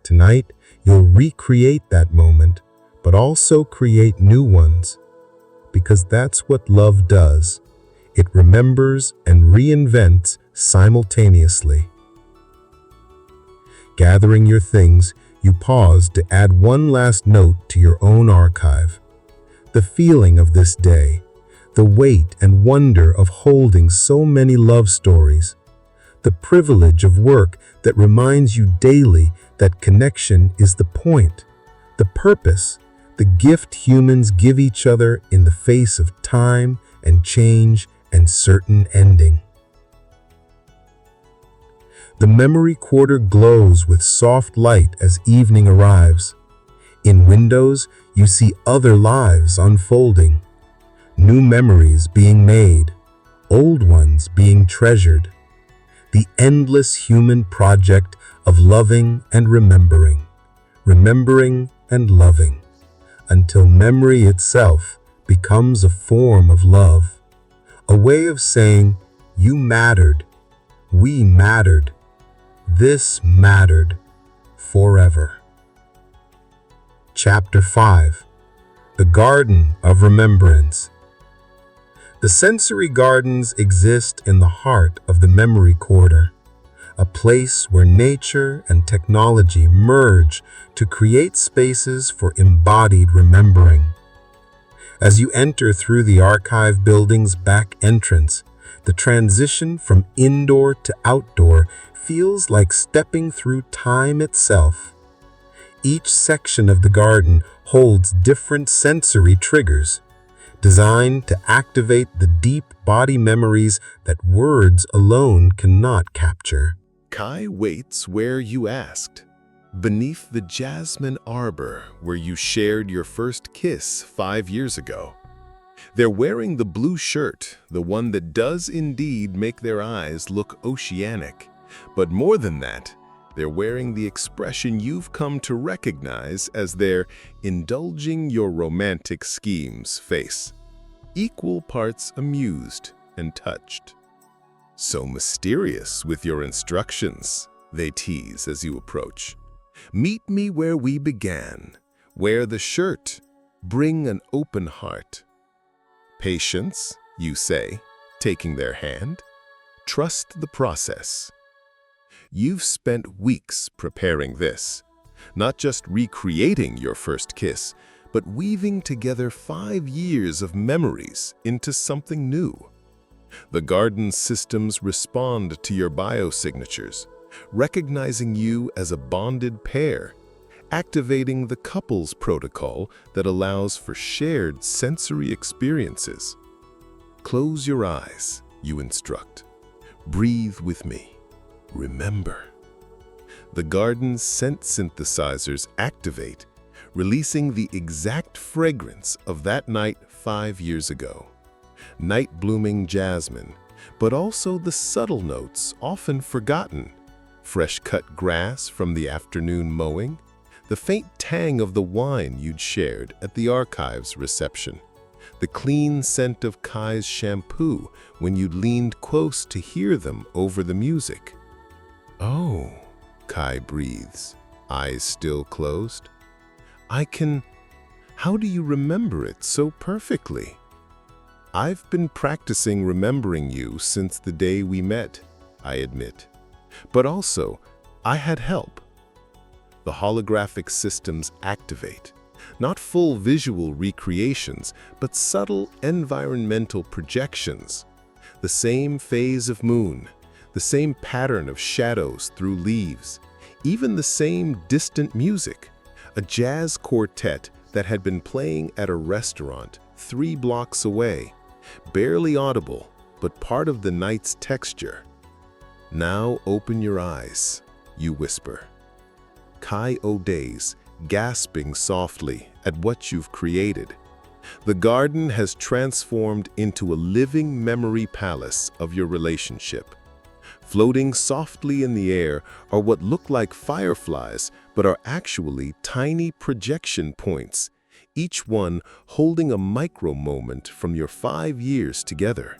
Tonight, you'll recreate that moment, but also create new ones. Because that's what love does. It remembers and reinvents simultaneously. Gathering your things, you pause to add one last note to your own archive. The feeling of this day, the weight and wonder of holding so many love stories, the privilege of work that reminds you daily that connection is the point, the purpose, the gift humans give each other in the face of time and change and certain ending. The memory quarter glows with soft light as evening arrives. In windows, you see other lives unfolding. New memories being made, old ones being treasured. The endless human project of loving and remembering and loving, until memory itself becomes a form of love, a way of saying, you mattered, we mattered, this mattered, forever. Chapter 5. The Garden of Remembrance. The sensory gardens exist in the heart of the memory quarter, a place where nature and technology merge to create spaces for embodied remembering. As you enter through the archive building's back entrance, the transition from indoor to outdoor feels like stepping through time itself. Each section of the garden holds different sensory triggers, designed to activate the deep body memories that words alone cannot capture. Kai waits where you asked, beneath the jasmine arbor where you shared your first kiss 5 years ago. They're wearing the blue shirt, the one that does indeed make their eyes look oceanic. But more than that, they're wearing the expression you've come to recognize as their indulging your romantic schemes face, equal parts amused and touched. So mysterious with your instructions, they tease as you approach. Meet me where we began. Wear the shirt. Bring an open heart. Patience, you say, taking their hand. Trust the process. You've spent weeks preparing this, not just recreating your first kiss, but weaving together 5 years of memories into something new. The garden's systems respond to your biosignatures, recognizing you as a bonded pair, activating the couples protocol that allows for shared sensory experiences. Close your eyes, you instruct. Breathe with me. Remember. The garden's scent synthesizers activate, releasing the exact fragrance of that night 5 years ago. Night-blooming jasmine, but also the subtle notes often forgotten. Fresh-cut grass from the afternoon mowing, the faint tang of the wine you'd shared at the archives reception, the clean scent of Kai's shampoo when you'd leaned close to hear them over the music. Oh, Kai breathes, eyes still closed. How do you remember it so perfectly? I've been practicing remembering you since the day we met, I admit. But also, I had help. The holographic systems activate, not full visual recreations, but subtle environmental projections. The same phase of moon, the same pattern of shadows through leaves, even the same distant music, a jazz quartet that had been playing at a restaurant 3 blocks away, barely audible, but part of the night's texture. Now open your eyes, you whisper. Kai obeys, gasping softly at what you've created. The garden has transformed into a living memory palace of your relationship. Floating softly in the air are what look like fireflies, but are actually tiny projection points, each one holding a micro-moment from your 5 years together.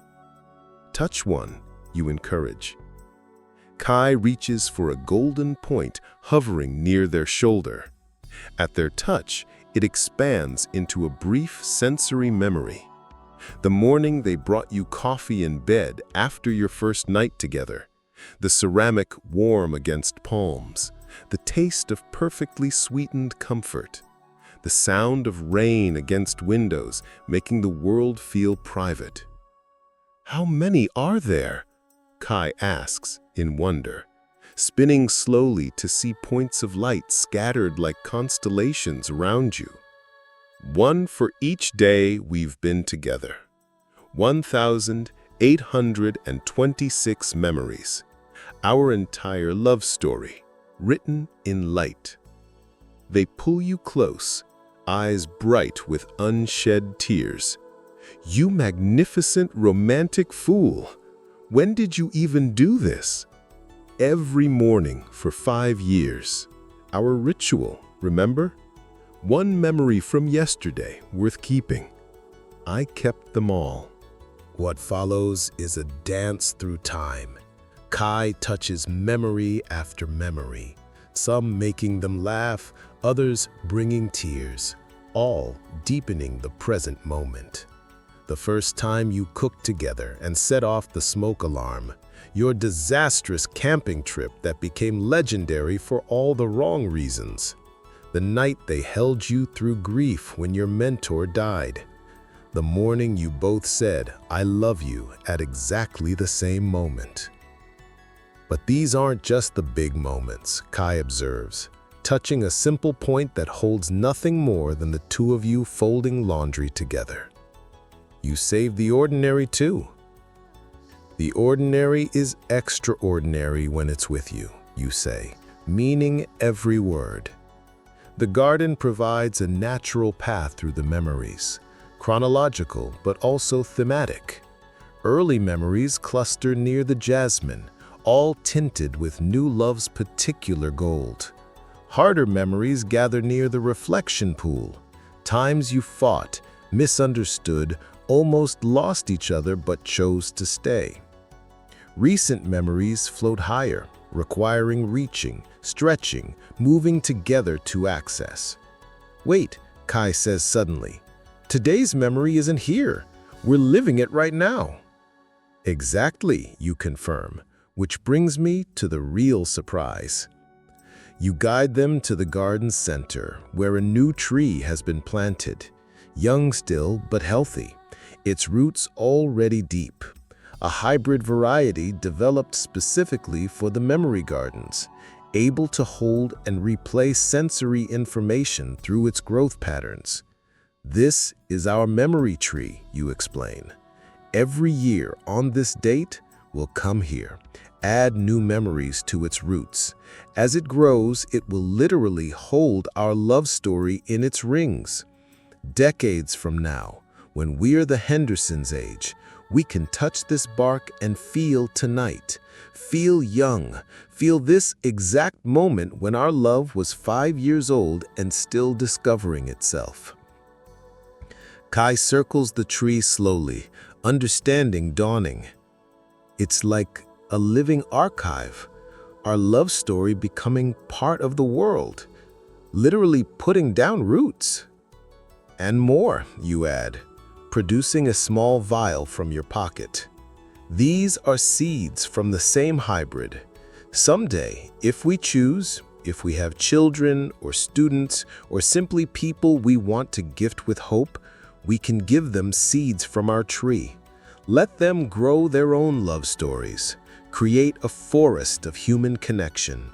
Touch one, you encourage. Kai reaches for a golden point hovering near their shoulder. At their touch, it expands into a brief sensory memory. The morning they brought you coffee in bed after your first night together. The ceramic warm against palms. The taste of perfectly sweetened comfort. The sound of rain against windows, making the world feel private. How many are there? Kai asks in wonder, spinning slowly to see points of light scattered like constellations around you. 1 for each day we've been together. 1,826 memories. Our entire love story, written in light. They pull you close, eyes bright with unshed tears. You magnificent romantic fool! When did you even do this? Every morning for 5 years. Our ritual, remember? One memory from yesterday worth keeping. I kept them all. What follows is a dance through time. Kai touches memory after memory, some making them laugh, others bringing tears, all deepening the present moment. The first time you cooked together and set off the smoke alarm, your disastrous camping trip that became legendary for all the wrong reasons. The night they held you through grief when your mentor died. The morning you both said, "I love you," at exactly the same moment. But these aren't just the big moments, Kai observes, touching a simple point that holds nothing more than the two of you folding laundry together. You save the ordinary too. The ordinary is extraordinary when it's with you, you say, meaning every word. The garden provides a natural path through the memories, chronological but also thematic. Early memories cluster near the jasmine, all tinted with new love's particular gold. Harder memories gather near the reflection pool, times you fought, misunderstood, almost lost each other but chose to stay. Recent memories float higher, requiring reaching, stretching, moving together to access. Wait, Kai says suddenly. Today's memory isn't here. We're living it right now. Exactly, you confirm, which brings me to the real surprise. You guide them to the garden center, where a new tree has been planted, young still but healthy, its roots already deep. A hybrid variety developed specifically for the memory gardens, able to hold and replay sensory information through its growth patterns. This is our memory tree, you explain. Every year on this date, we'll come here, add new memories to its roots. As it grows, it will literally hold our love story in its rings. Decades from now, when we're the Henderson's age, we can touch this bark and feel tonight. Feel young. Feel this exact moment when our love was 5 years old and still discovering itself. Kai circles the tree slowly, understanding dawning. It's like a living archive, our love story becoming part of the world, literally putting down roots. And more, you add, producing a small vial from your pocket. These are seeds from the same hybrid. Someday, if we choose, if we have children or students or simply people we want to gift with hope, we can give them seeds from our tree. Let them grow their own love stories, create a forest of human connection.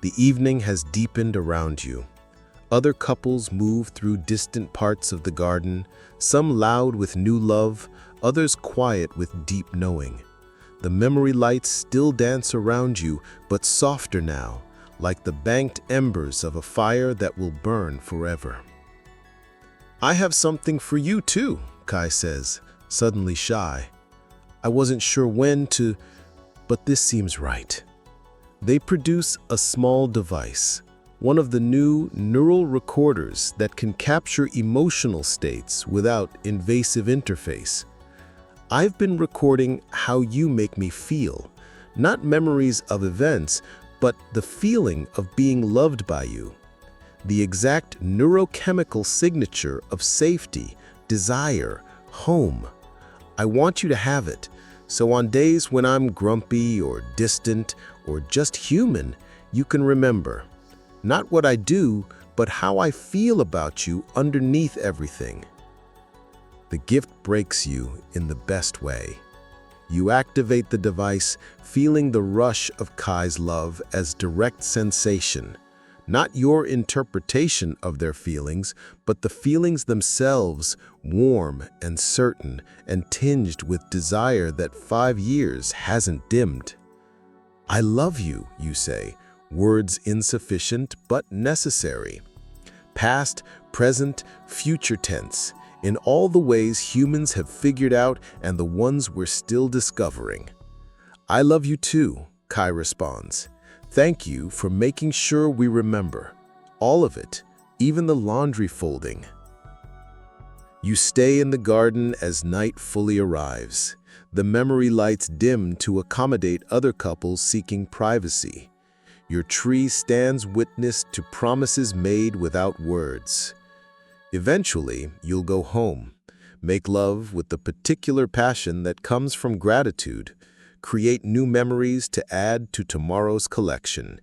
The evening has deepened around you. Other couples move through distant parts of the garden, some loud with new love, others quiet with deep knowing. The memory lights still dance around you, but softer now, like the banked embers of a fire that will burn forever. I have something for you too, Kai says, suddenly shy. I wasn't sure when to, but this seems right. They produce a small device, one of the new neural recorders that can capture emotional states without invasive interface. I've been recording how you make me feel, not memories of events, but the feeling of being loved by you. The exact neurochemical signature of safety, desire, home. I want you to have it, so on days when I'm grumpy or distant or just human, you can remember. Not what I do, but how I feel about you underneath everything. The gift breaks you in the best way. You activate the device, feeling the rush of Kai's love as direct sensation. Not your interpretation of their feelings, but the feelings themselves, warm and certain and tinged with desire that 5 years hasn't dimmed. I love you, you say, words insufficient but necessary. Past, present, future tense, in all the ways humans have figured out and the ones we're still discovering. I love you too, Kai responds. Thank you for making sure we remember. All of it, even the laundry folding. You stay in the garden as night fully arrives. The memory lights dim to accommodate other couples seeking privacy. Your tree stands witness to promises made without words. Eventually, you'll go home, make love with the particular passion that comes from gratitude, create new memories to add to tomorrow's collection.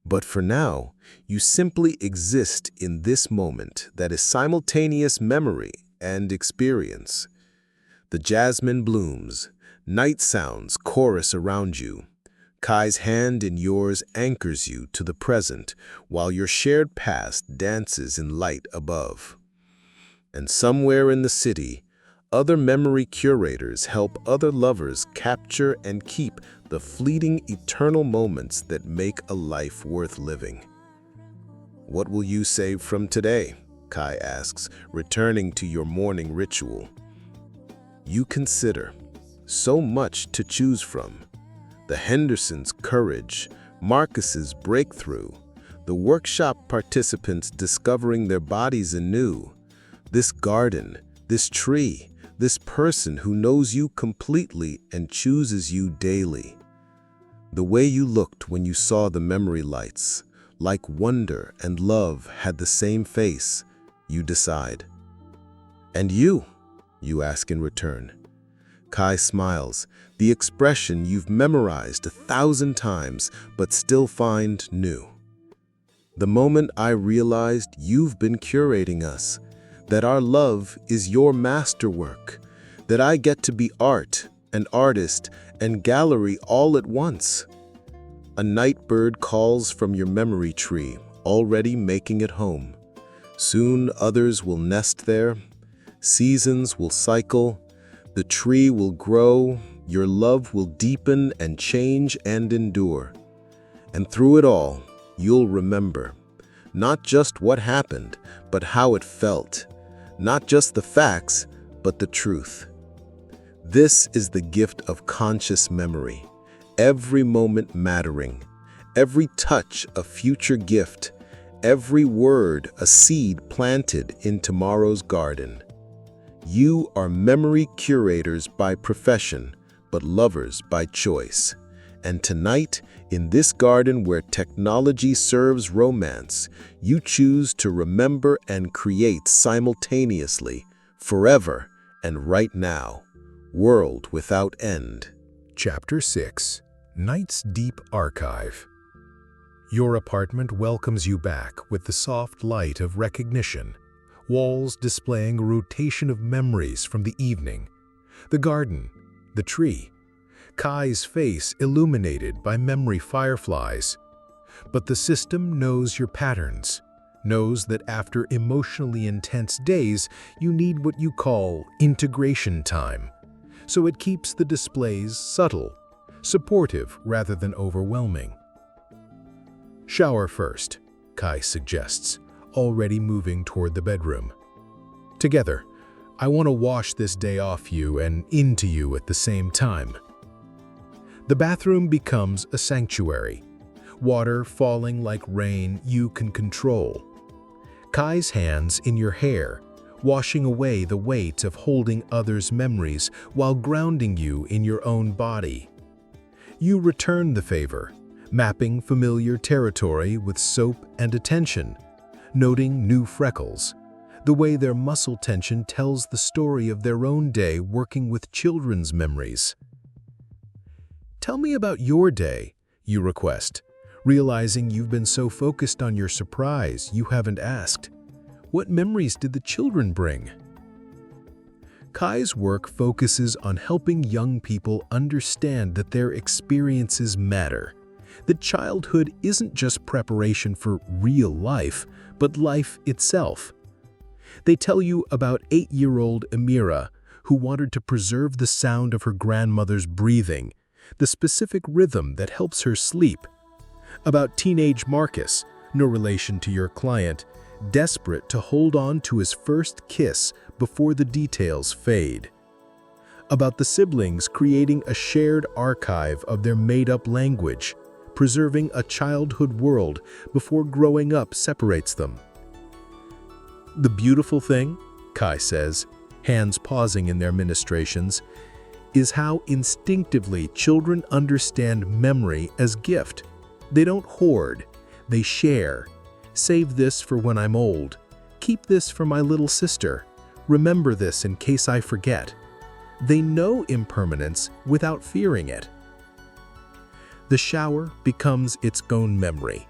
But for now, you simply exist in this moment that is simultaneous memory and experience. The jasmine blooms, night sounds chorus around you. Kai's hand in yours anchors you to the present, while your shared past dances in light above. And somewhere in the city, other memory curators help other lovers capture and keep the fleeting eternal moments that make a life worth living. What will you save from today? Kai asks, returning to your morning ritual. You consider. So much to choose from. The Hendersons' courage, Marcus's breakthrough, the workshop participants discovering their bodies anew, this garden, this tree, this person who knows you completely and chooses you daily. The way you looked when you saw the memory lights, like wonder and love had the same face, you decide. "And you ask in return. Kai smiles, the expression you've memorized 1,000 times but still find new. "The moment I realized you've been curating us, that our love is your masterwork, that I get to be art and artist and gallery all at once." A night bird calls from your memory tree, already making it home. Soon others will nest there, seasons will cycle, the tree will grow, your love will deepen and change and endure. And through it all, you'll remember, not just what happened, but how it felt, not just the facts, but the truth. This is the gift of conscious memory, every moment mattering, every touch a future gift, every word a seed planted in tomorrow's garden. You are memory curators by profession, but lovers by choice. And tonight, in this garden where technology serves romance, you choose to remember and create simultaneously, forever and right now. World without end. Chapter 6. Night's Deep Archive. Your apartment welcomes you back with the soft light of recognition, walls displaying a rotation of memories from the evening, the garden, the tree, Kai's face illuminated by memory fireflies. But the system knows your patterns, knows that after emotionally intense days, you need what you call integration time. So it keeps the displays subtle, supportive rather than overwhelming. "Shower first," Kai suggests, already moving toward the bedroom. "Together, I want to wash this day off you and into you at the same time." The bathroom becomes a sanctuary, water falling like rain you can control. Kai's hands in your hair, washing away the weight of holding others' memories while grounding you in your own body. You return the favor, mapping familiar territory with soap and attention, noting new freckles, the way their muscle tension tells the story of their own day working with children's memories. "Tell me about your day," you request, realizing you've been so focused on your surprise you haven't asked. What memories did the children bring? Kai's work focuses on helping young people understand that their experiences matter, that childhood isn't just preparation for real life, but life itself. They tell you about 8-year-old Amira, who wanted to preserve the sound of her grandmother's breathing, the specific rhythm that helps her sleep. About teenage Marcus, no relation to your client, desperate to hold on to his first kiss before the details fade. About the siblings creating a shared archive of their made-up language, preserving a childhood world before growing up separates them. "The beautiful thing," Kai says, hands pausing in their ministrations, "is how instinctively children understand memory as gift. They don't hoard, they share. Save this for when I'm old. Keep this for my little sister. Remember this in case I forget." They know impermanence without fearing it. The shower becomes its own memory,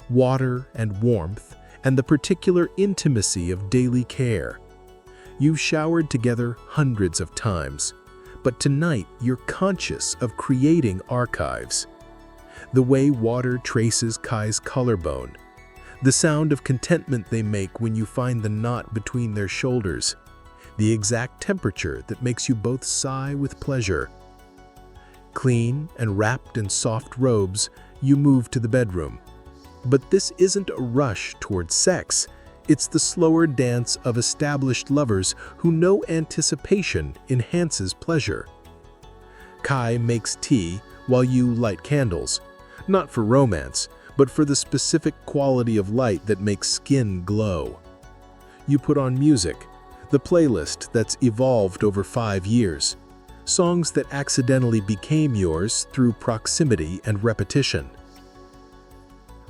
water and warmth, and the particular intimacy of daily care. You've showered together hundreds of times, but tonight you're conscious of creating archives. The way water traces Kai's collarbone, the sound of contentment they make when you find the knot between their shoulders, the exact temperature that makes you both sigh with pleasure. Clean and wrapped in soft robes, you move to the bedroom. But this isn't a rush toward sex. It's the slower dance of established lovers who know anticipation enhances pleasure. Kai makes tea while you light candles, not for romance, but for the specific quality of light that makes skin glow. You put on music, the playlist that's evolved over 5 years. Songs that accidentally became yours through proximity and repetition.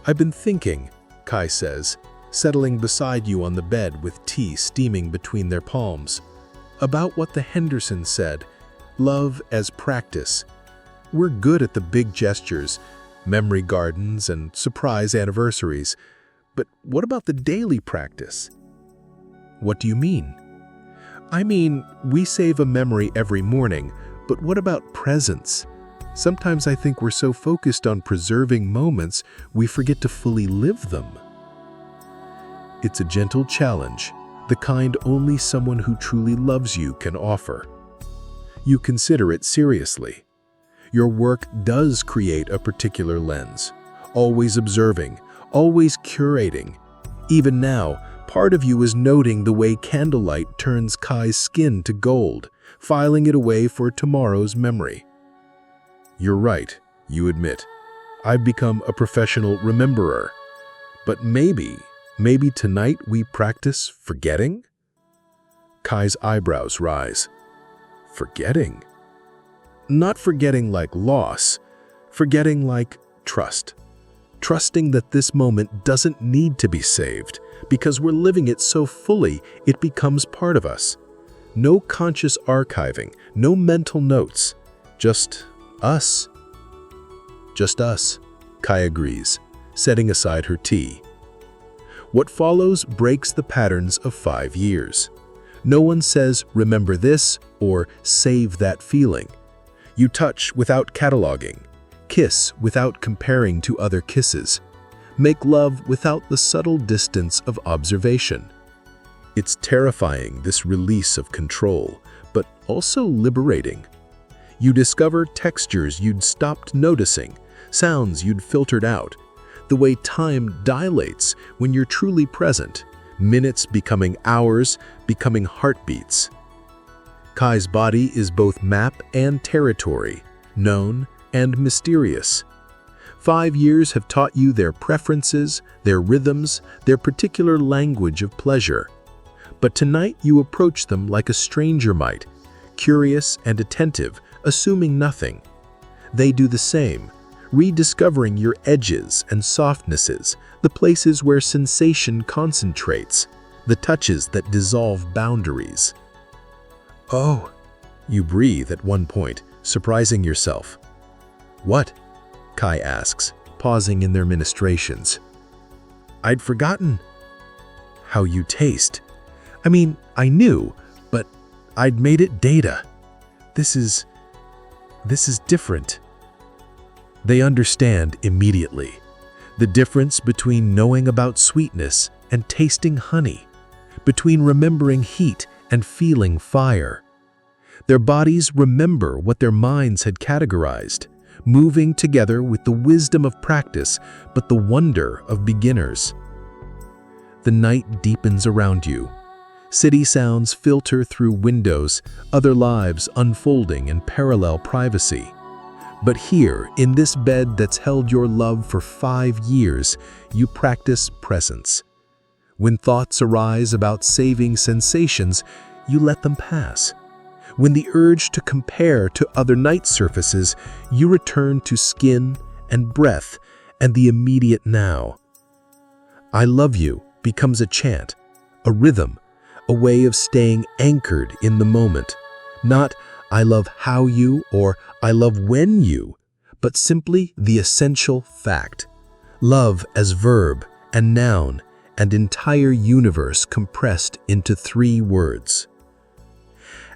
"I've been thinking," Kai says, settling beside you on the bed with tea steaming between their palms, "about what the Hendersons said, love as practice. We're good at the big gestures, memory gardens and surprise anniversaries, but what about the daily practice?" "What do you mean?" "I mean, we save a memory every morning, but what about presence? Sometimes I think we're so focused on preserving moments, we forget to fully live them." It's a gentle challenge, the kind only someone who truly loves you can offer. You consider it seriously. Your work does create a particular lens, always observing, always curating. Even now, part of you is noting the way candlelight turns Kai's skin to gold, filing it away for tomorrow's memory. "You're right," you admit. "I've become a professional rememberer. But maybe tonight we practice forgetting?" Kai's eyebrows rise. "Forgetting?" "Not forgetting like loss, forgetting like trust. Trusting that this moment doesn't need to be saved, because we're living it so fully it becomes part of us. No conscious archiving, no mental notes, just us." "Just us," Kai agrees, setting aside her tea. What follows breaks the patterns of 5 years. No one says, "Remember this," or "save that feeling." You touch without cataloging, kiss without comparing to other kisses, make love without the subtle distance of observation. It's terrifying, this release of control, but also liberating. You discover textures you'd stopped noticing, sounds you'd filtered out, the way time dilates when you're truly present, minutes becoming hours, becoming heartbeats. Kai's body is both map and territory, known and mysterious. 5 years have taught you their preferences, their rhythms, their particular language of pleasure. But tonight you approach them like a stranger might, curious and attentive, assuming nothing. They do the same, rediscovering your edges and softnesses, the places where sensation concentrates, the touches that dissolve boundaries. "Oh," you breathe at one point, surprising yourself. "What?" Kai asks, pausing in their ministrations. "I'd forgotten." "How you taste. I mean, I knew, but I'd made it data. This is different." They understand immediately. The difference between knowing about sweetness and tasting honey, between remembering heat and feeling fire. Their bodies remember what their minds had categorized, moving together with the wisdom of practice, but the wonder of beginners. The night deepens around you. City sounds filter through windows, other lives unfolding in parallel privacy. But here, in this bed that's held your love for 5 years, you practice presence. When thoughts arise about saving sensations, you let them pass. When the urge to compare to other night surfaces, you return to skin and breath and the immediate now. "I love you" becomes a chant, a rhythm, a way of staying anchored in the moment. Not "I love how you" or "I love when you," but simply the essential fact. Love as verb and noun, and entire universe compressed into 3 words.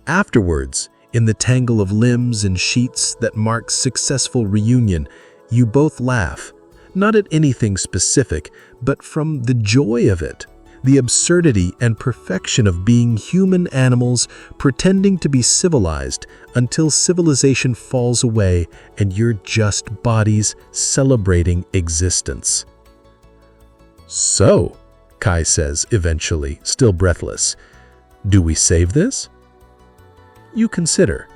Afterwards, in the tangle of limbs and sheets that marks successful reunion, you both laugh, not at anything specific, but from the joy of it, the absurdity and perfection of being human animals pretending to be civilized until civilization falls away and you're just bodies celebrating existence. "So," Kai says eventually, still breathless, "do we save this?" You consider.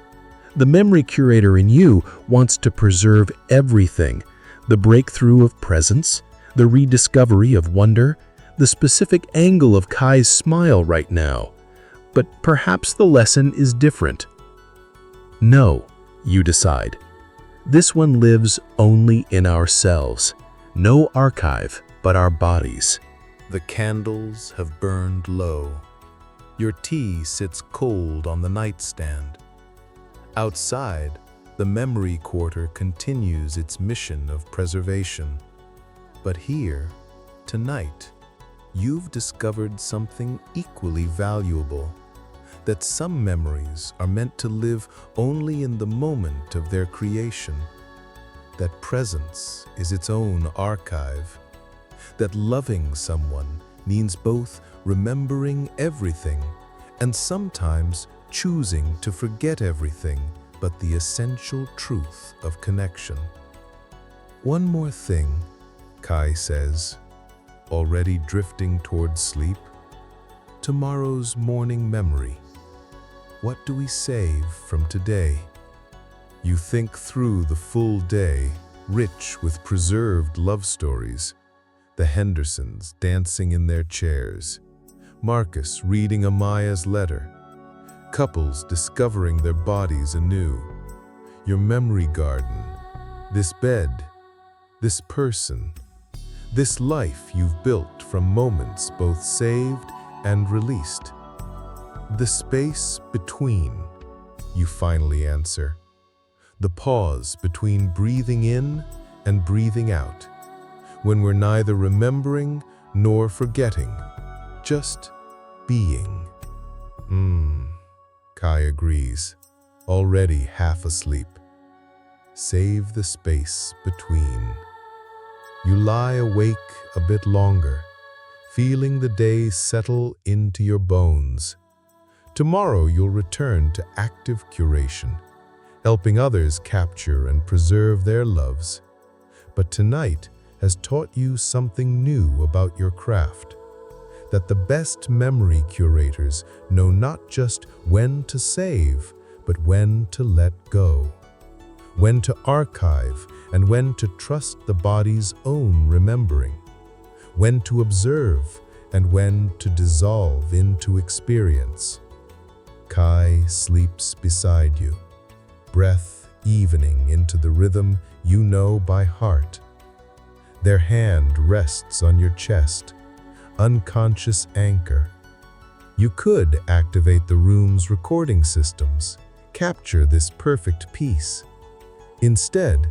The memory curator in you wants to preserve everything, the breakthrough of presence, the rediscovery of wonder, the specific angle of Kai's smile right now. but perhaps the lesson is different. No, you decide. This one lives only in ourselves. No archive but our bodies. The candles have burned low. Your tea sits cold on the nightstand. Outside, the Memory Curator continues its mission of preservation. But here, tonight, you've discovered something equally valuable. That some memories are meant to live only in the moment of their creation. That presence is its own archive. That loving someone means both remembering everything and sometimes choosing to forget everything but the essential truth of connection. One more thing, Kai says, already drifting towards sleep. Tomorrow's morning memory. What do we save from today? You think through the full day, rich with preserved love stories. The Hendersons dancing in their chairs. Marcus reading Amaya's letter. Couples discovering their bodies anew. Your memory garden. This bed. This person. This life you've built from moments both saved and released. The space between, you finally answer. The pause between breathing in and breathing out. When we're neither remembering nor forgetting, just being. Kai agrees, already half asleep. Save the space between. You lie awake a bit longer, feeling the day settle into your bones. Tomorrow you'll return to active curation, helping others capture and preserve their loves. But tonight has taught you something new about your craft. That the best memory curators know not just when to save, but when to let go. When to archive and when to trust the body's own remembering. When to observe and when to dissolve into experience. Kai sleeps beside you, breath evening into the rhythm you know by heart. Their hand rests on your chest, unconscious anchor. You could activate the room's recording systems, capture this perfect piece. Instead,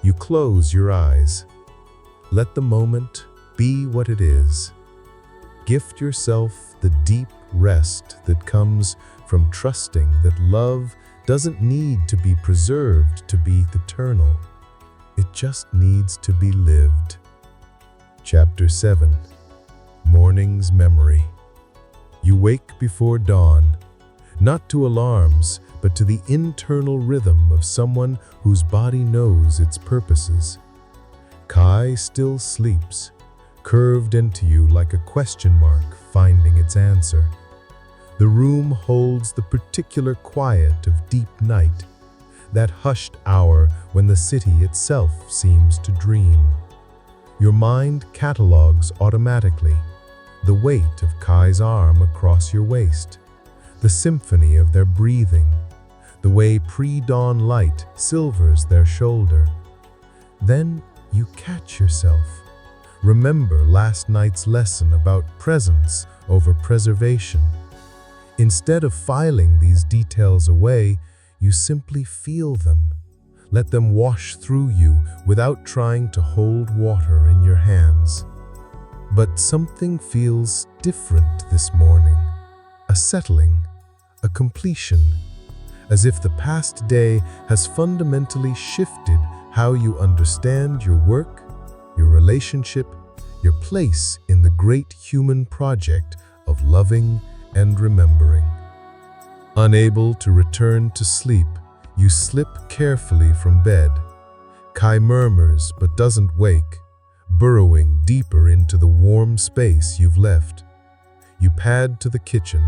you close your eyes. Let the moment be what it is. Gift yourself the deep rest that comes from trusting that love doesn't need to be preserved to be eternal. It just needs to be lived. Chapter 7. Morning's Memory. You wake before dawn, not to alarms, but to the internal rhythm of someone whose body knows its purposes. Kai still sleeps, curved into you like a question mark finding its answer. The room holds the particular quiet of deep night, that hushed hour when the city itself seems to dream. Your mind catalogs automatically, the weight of Kai's arm across your waist, the symphony of their breathing, the way pre-dawn light silvers their shoulder. Then you catch yourself. Remember last night's lesson about presence over preservation. Instead of filing these details away, you simply feel them. Let them wash through you without trying to hold water in your hands. But something feels different this morning. A settling, a completion, as if the past day has fundamentally shifted how you understand your work, your relationship, your place in the great human project of loving and remembering. Unable to return to sleep, you slip carefully from bed. Kai murmurs but doesn't wake, burrowing deeper into the warm space you've left. You pad to the kitchen,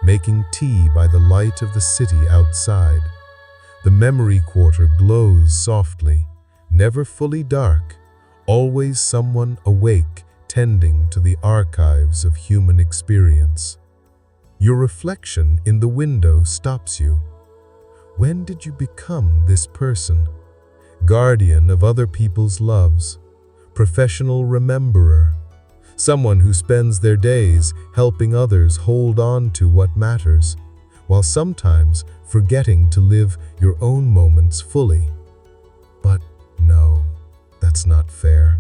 making tea by the light of the city outside. The Memory Curator glows softly, never fully dark, always someone awake tending to the archives of human experience. Your reflection in the window stops you. When did you become this person? Guardian of other people's loves, professional rememberer, someone who spends their days helping others hold on to what matters, while sometimes forgetting to live your own moments fully. But no, that's not fair.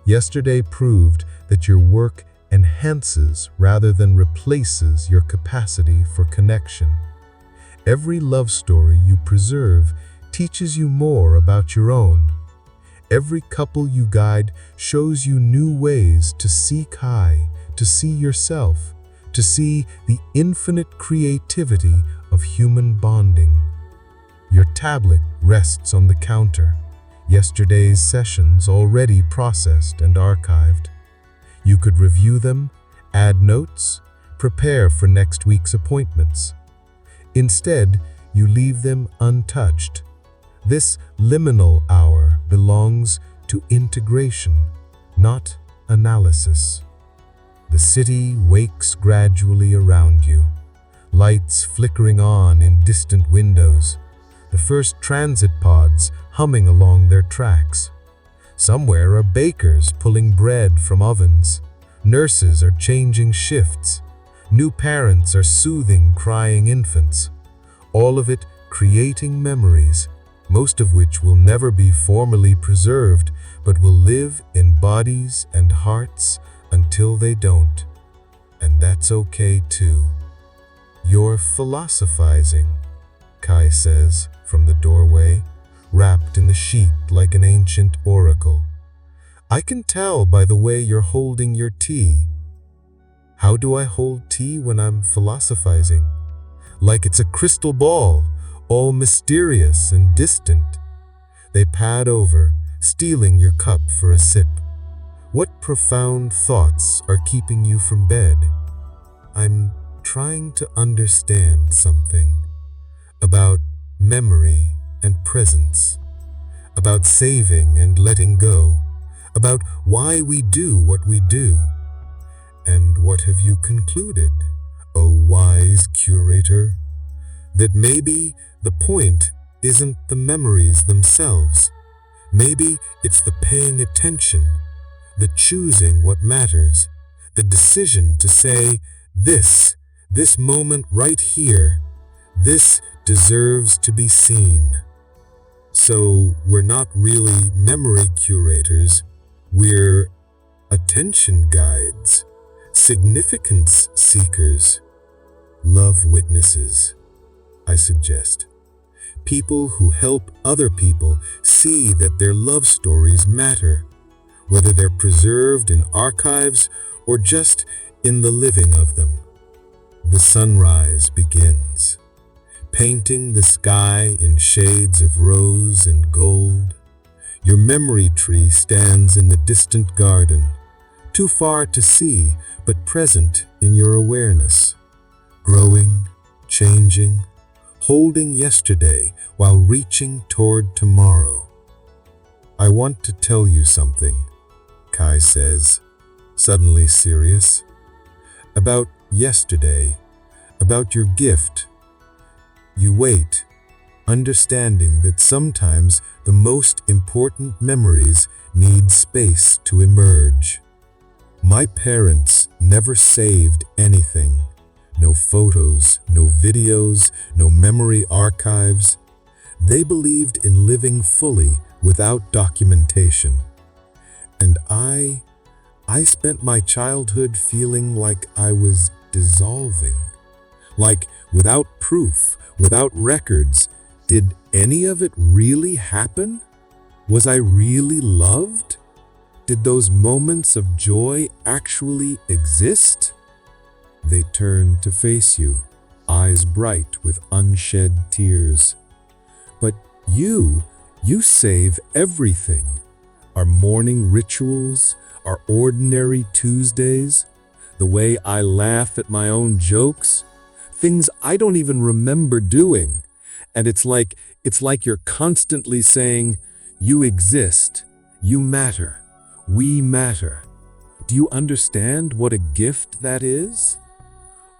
Yesterday proved that your work enhances rather than replaces your capacity for connection. Every love story you preserve teaches you more about your own. Every couple you guide shows you new ways to seek high, to see yourself, to see the infinite creativity of human bonding. Your tablet rests on the counter, yesterday's sessions already processed and archived. You could review them, add notes, prepare for next week's appointments. Instead, you leave them untouched. This liminal hour belongs to integration, not analysis. The city wakes gradually around you, lights flickering on in distant windows, the first transit pods humming along their tracks. Somewhere are bakers pulling bread from ovens, nurses are changing shifts, new parents are soothing crying infants, all of it creating memories, most of which will never be formally preserved, but will live in bodies and hearts until they don't. And that's okay too. You're philosophizing, Kai says from the doorway, wrapped in the sheet like an ancient oracle. I can tell by the way you're holding your tea. How do I hold tea when I'm philosophizing? Like it's a crystal ball, all mysterious and distant. They pad over, stealing your cup for a sip. What profound thoughts are keeping you from bed? I'm trying to understand something about memory and presence, about saving and letting go, about why we do what we do. And what have you concluded, O wise curator? That maybe the point isn't the memories themselves. Maybe it's the paying attention, the choosing what matters, the decision to say, this moment right here, this deserves to be seen. So we're not really memory curators, we're attention guides, significance seekers, love witnesses, I suggest. People who help other people see that their love stories matter, whether they're preserved in archives or just in the living of them. The sunrise begins, painting the sky in shades of rose and gold. Your memory tree stands in the distant garden, too far to see, but present in your awareness, growing, changing, holding yesterday while reaching toward tomorrow. I want to tell you something, Kai says, suddenly serious, about yesterday, about your gift. You wait, understanding that sometimes the most important memories need space to emerge. My parents never saved anything. No photos, no videos, no memory archives. They believed in living fully without documentation. And I spent my childhood feeling like I was dissolving. Like without proof, without records. Did any of it really happen? Was I really loved? Did those moments of joy actually exist? They turn to face you, eyes bright with unshed tears. But you save everything. Our morning rituals, our ordinary Tuesdays, the way I laugh at my own jokes, things I don't even remember doing. And it's like you're constantly saying, you exist, you matter, we matter. Do you understand what a gift that is?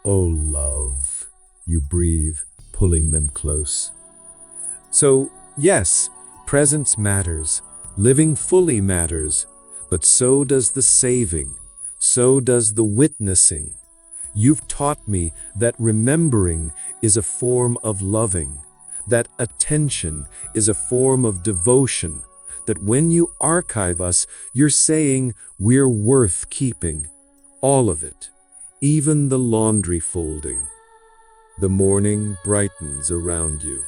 Oh, love, you breathe, pulling them close. So, yes, presence matters, living fully matters, but so does the saving, so does the witnessing. You've taught me that remembering is a form of loving, that attention is a form of devotion, that when you archive us, you're saying we're worth keeping, all of it, even the laundry folding. The morning brightens around you.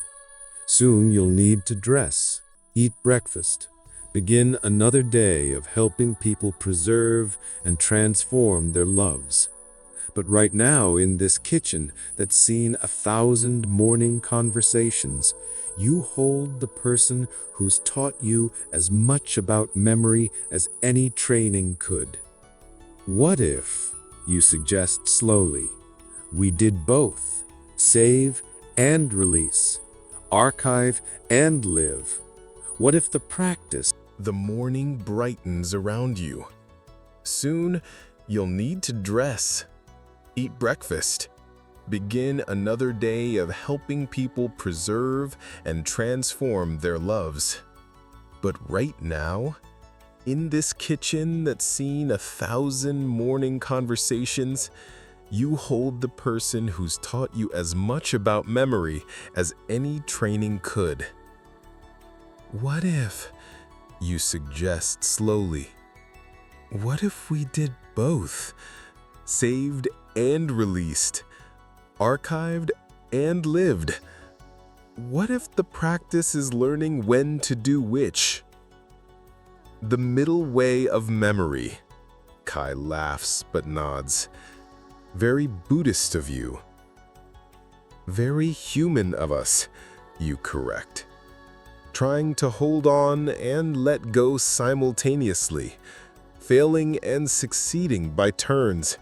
Soon you'll need to dress, eat breakfast, begin another day of helping people preserve and transform their loves. But right now, in this kitchen that's seen 1,000 morning conversations, you hold the person who's taught you as much about memory as any training could. What if, you suggest slowly, we did both, save and release, archive and live? What if the practice? The morning brightens around you. Soon, you'll need to dress, eat breakfast, begin another day of helping people preserve and transform their loves. But right now, in this kitchen that's seen 1,000 morning conversations, you hold the person who's taught you as much about memory as any training could. What if, you suggest slowly, what if we did both, saved and released, archived and lived? What if the practice is learning when to do which? The middle way of memory. Kai laughs but nods. Very Buddhist of you. Very human of us, you correct. Trying to hold on and let go simultaneously, failing and succeeding by turns,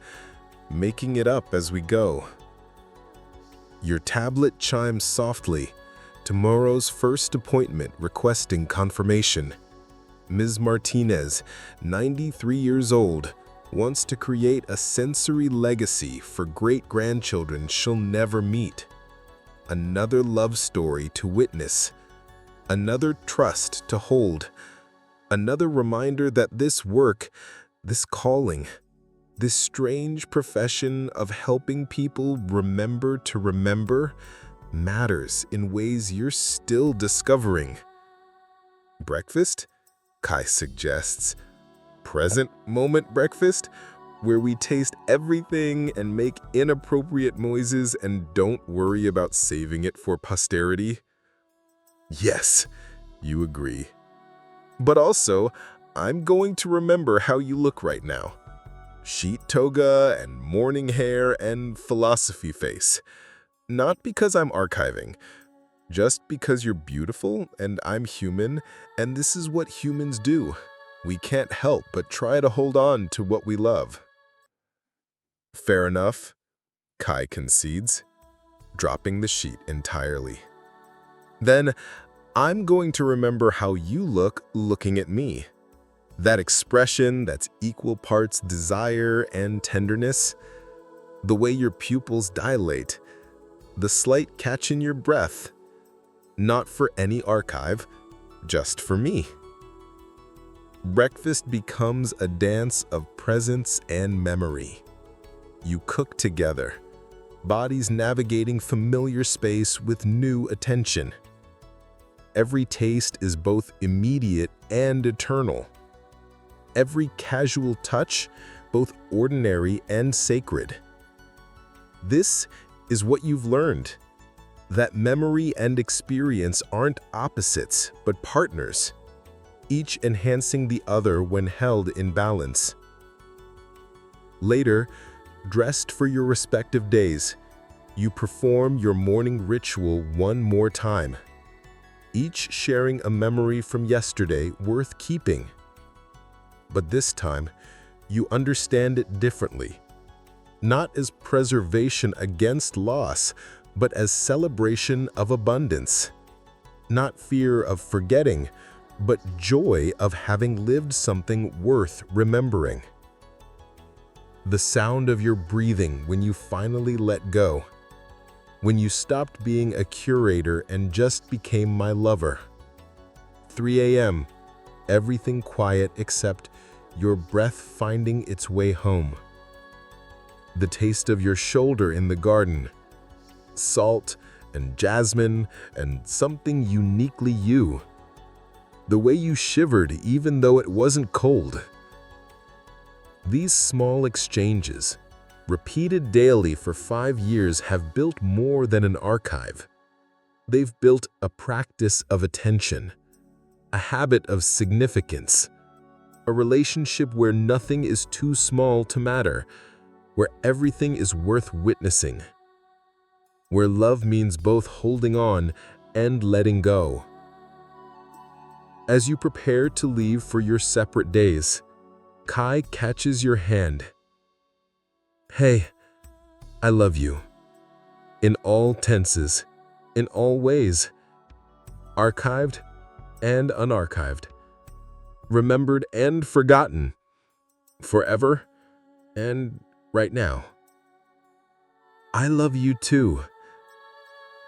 making it up as we go. Your tablet chimes softly, tomorrow's first appointment requesting confirmation. Ms. Martinez, 93 years old, wants to create a sensory legacy for great-grandchildren she'll never meet. Another love story to witness, another trust to hold, another reminder that this work, this calling, this strange profession of helping people remember to remember matters in ways you're still discovering. Breakfast? Kai suggests. Present moment breakfast, where we taste everything and make inappropriate noises and don't worry about saving it for posterity. Yes, you agree. But also, I'm going to remember how you look right now. Sheet toga and morning hair and philosophy face. Not because I'm archiving, just because you're beautiful and I'm human, and this is what humans do. We can't help but try to hold on to what we love. Fair enough, Kai concedes, dropping the sheet entirely. Then, I'm going to remember how you look looking at me. That expression that's equal parts desire and tenderness, the way your pupils dilate, the slight catch in your breath, not for any archive, just for me. Breakfast becomes a dance of presence and memory. You cook together, bodies navigating familiar space with new attention. Every taste is both immediate and eternal. Every casual touch, both ordinary and sacred. This is what you've learned, that memory and experience aren't opposites, but partners, each enhancing the other when held in balance. Later, dressed for your respective days, you perform your morning ritual one more time, each sharing a memory from yesterday worth keeping. But this time, you understand it differently, not as preservation against loss, but as celebration of abundance. Not fear of forgetting, but joy of having lived something worth remembering. The sound of your breathing when you finally let go. When you stopped being a curator and just became my lover. 3 a.m., everything quiet except your breath finding its way home. The taste of your shoulder in the garden. Salt and jasmine and something uniquely you. The way you shivered even though it wasn't cold. These small exchanges, repeated daily for 5 years, have built more than an archive. They've built a practice of attention, a habit of significance, a relationship where nothing is too small to matter, where everything is worth witnessing, where love means both holding on and letting go. As you prepare to leave for your separate days, Kai catches your hand. Hey, I love you. In all tenses, in all ways. Archived and unarchived. Remembered and forgotten. Forever and right now. I love you too.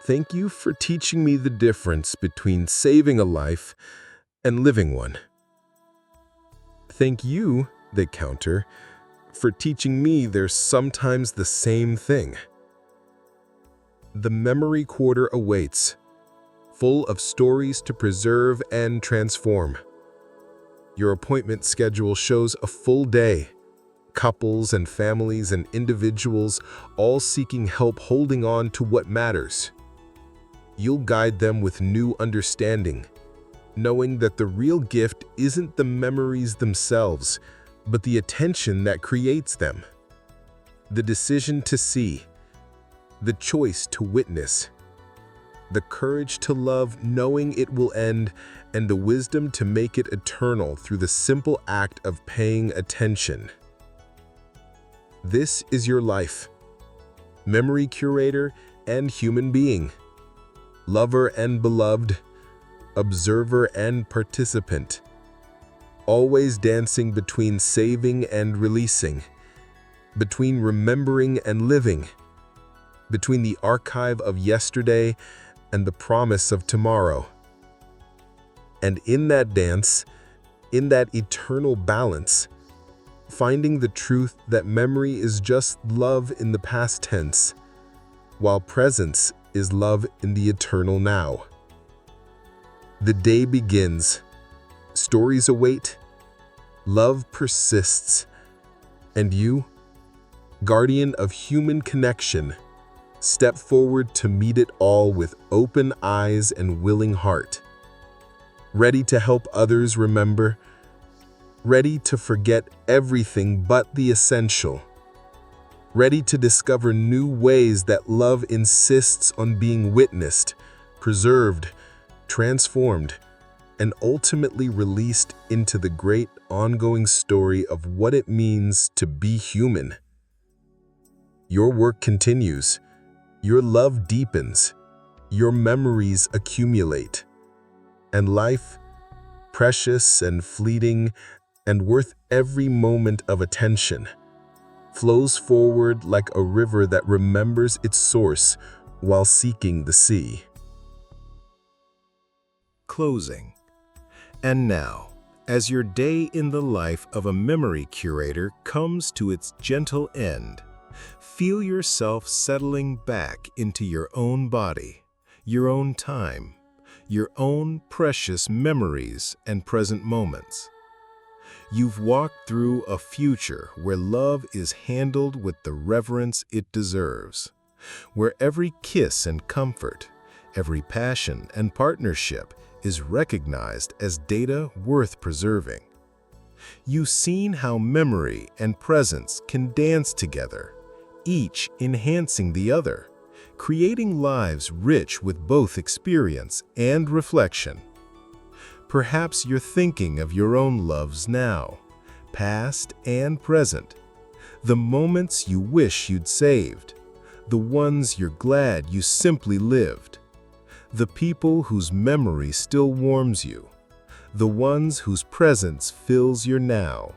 Thank you for teaching me the difference between saving a life and living one. Thank you, they counter, for teaching me there's sometimes the same thing. The memory quarter awaits, full of stories to preserve and transform. Your appointment schedule shows a full day, couples and families and individuals all seeking help holding on to what matters. You'll guide them with new understanding, knowing that the real gift isn't the memories themselves, but the attention that creates them. The decision to see, the choice to witness, the courage to love knowing it will end, and the wisdom to make it eternal through the simple act of paying attention. This is your life, memory curator and human being, lover and beloved, observer and participant, always dancing between saving and releasing, between remembering and living, between the archive of yesterday and the promise of tomorrow. And in that dance, in that eternal balance, finding the truth that memory is just love in the past tense, while presence is love in the eternal now. The day begins, stories await, love persists, and you, guardian of human connection, step forward to meet it all with open eyes and willing heart, ready to help others remember, ready to forget everything but the essential, ready to discover new ways that love insists on being witnessed, preserved, transformed, and ultimately released into the great ongoing story of what it means to be human. Your work continues, your love deepens, your memories accumulate, and life, precious and fleeting and worth every moment of attention, flows forward like a river that remembers its source while seeking the sea. Closing. And now, as your day in the life of a memory curator comes to its gentle end, feel yourself settling back into your own body, your own time, your own precious memories and present moments. You've walked through a future where love is handled with the reverence it deserves, where every kiss and comfort, every passion and partnership is recognized as data worth preserving. You've seen how memory and presence can dance together, each enhancing the other, creating lives rich with both experience and reflection. Perhaps you're thinking of your own loves now, past and present, the moments you wish you'd saved, the ones you're glad you simply lived, the people whose memory still warms you, the ones whose presence fills your now.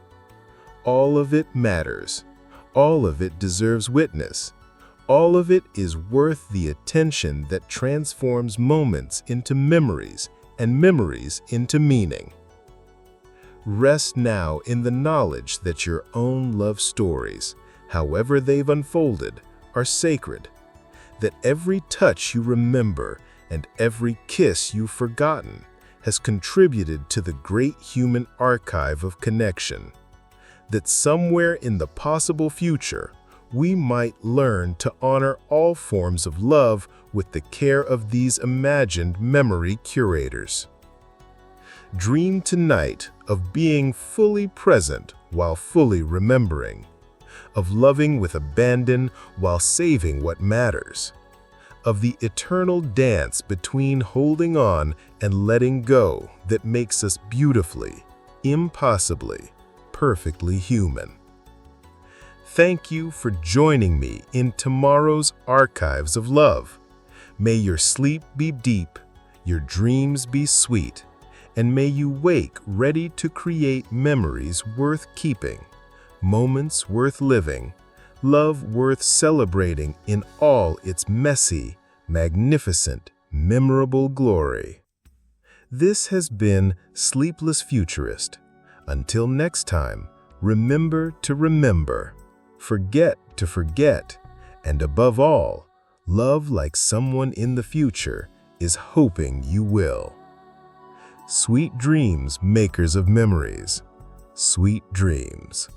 All of it matters. All of it deserves witness. All of it is worth the attention that transforms moments into memories and memories into meaning. Rest now in the knowledge that your own love stories, however they've unfolded, are sacred, that every touch you remember and every kiss you've forgotten has contributed to the great human archive of connection, that somewhere in the possible future, we might learn to honor all forms of love with the care of these imagined memory curators. Dream tonight of being fully present while fully remembering, of loving with abandon while saving what matters, of the eternal dance between holding on and letting go that makes us beautifully, impossibly, perfectly human. Thank you for joining me in tomorrow's Archives of Love. May your sleep be deep, your dreams be sweet, and may you wake ready to create memories worth keeping, moments worth living, love worth celebrating in all its messy, magnificent, memorable glory. This has been Sleepless Futurist. Until next time, remember to remember, forget to forget, and above all, love like someone in the future is hoping you will. Sweet dreams, makers of memories. Sweet dreams.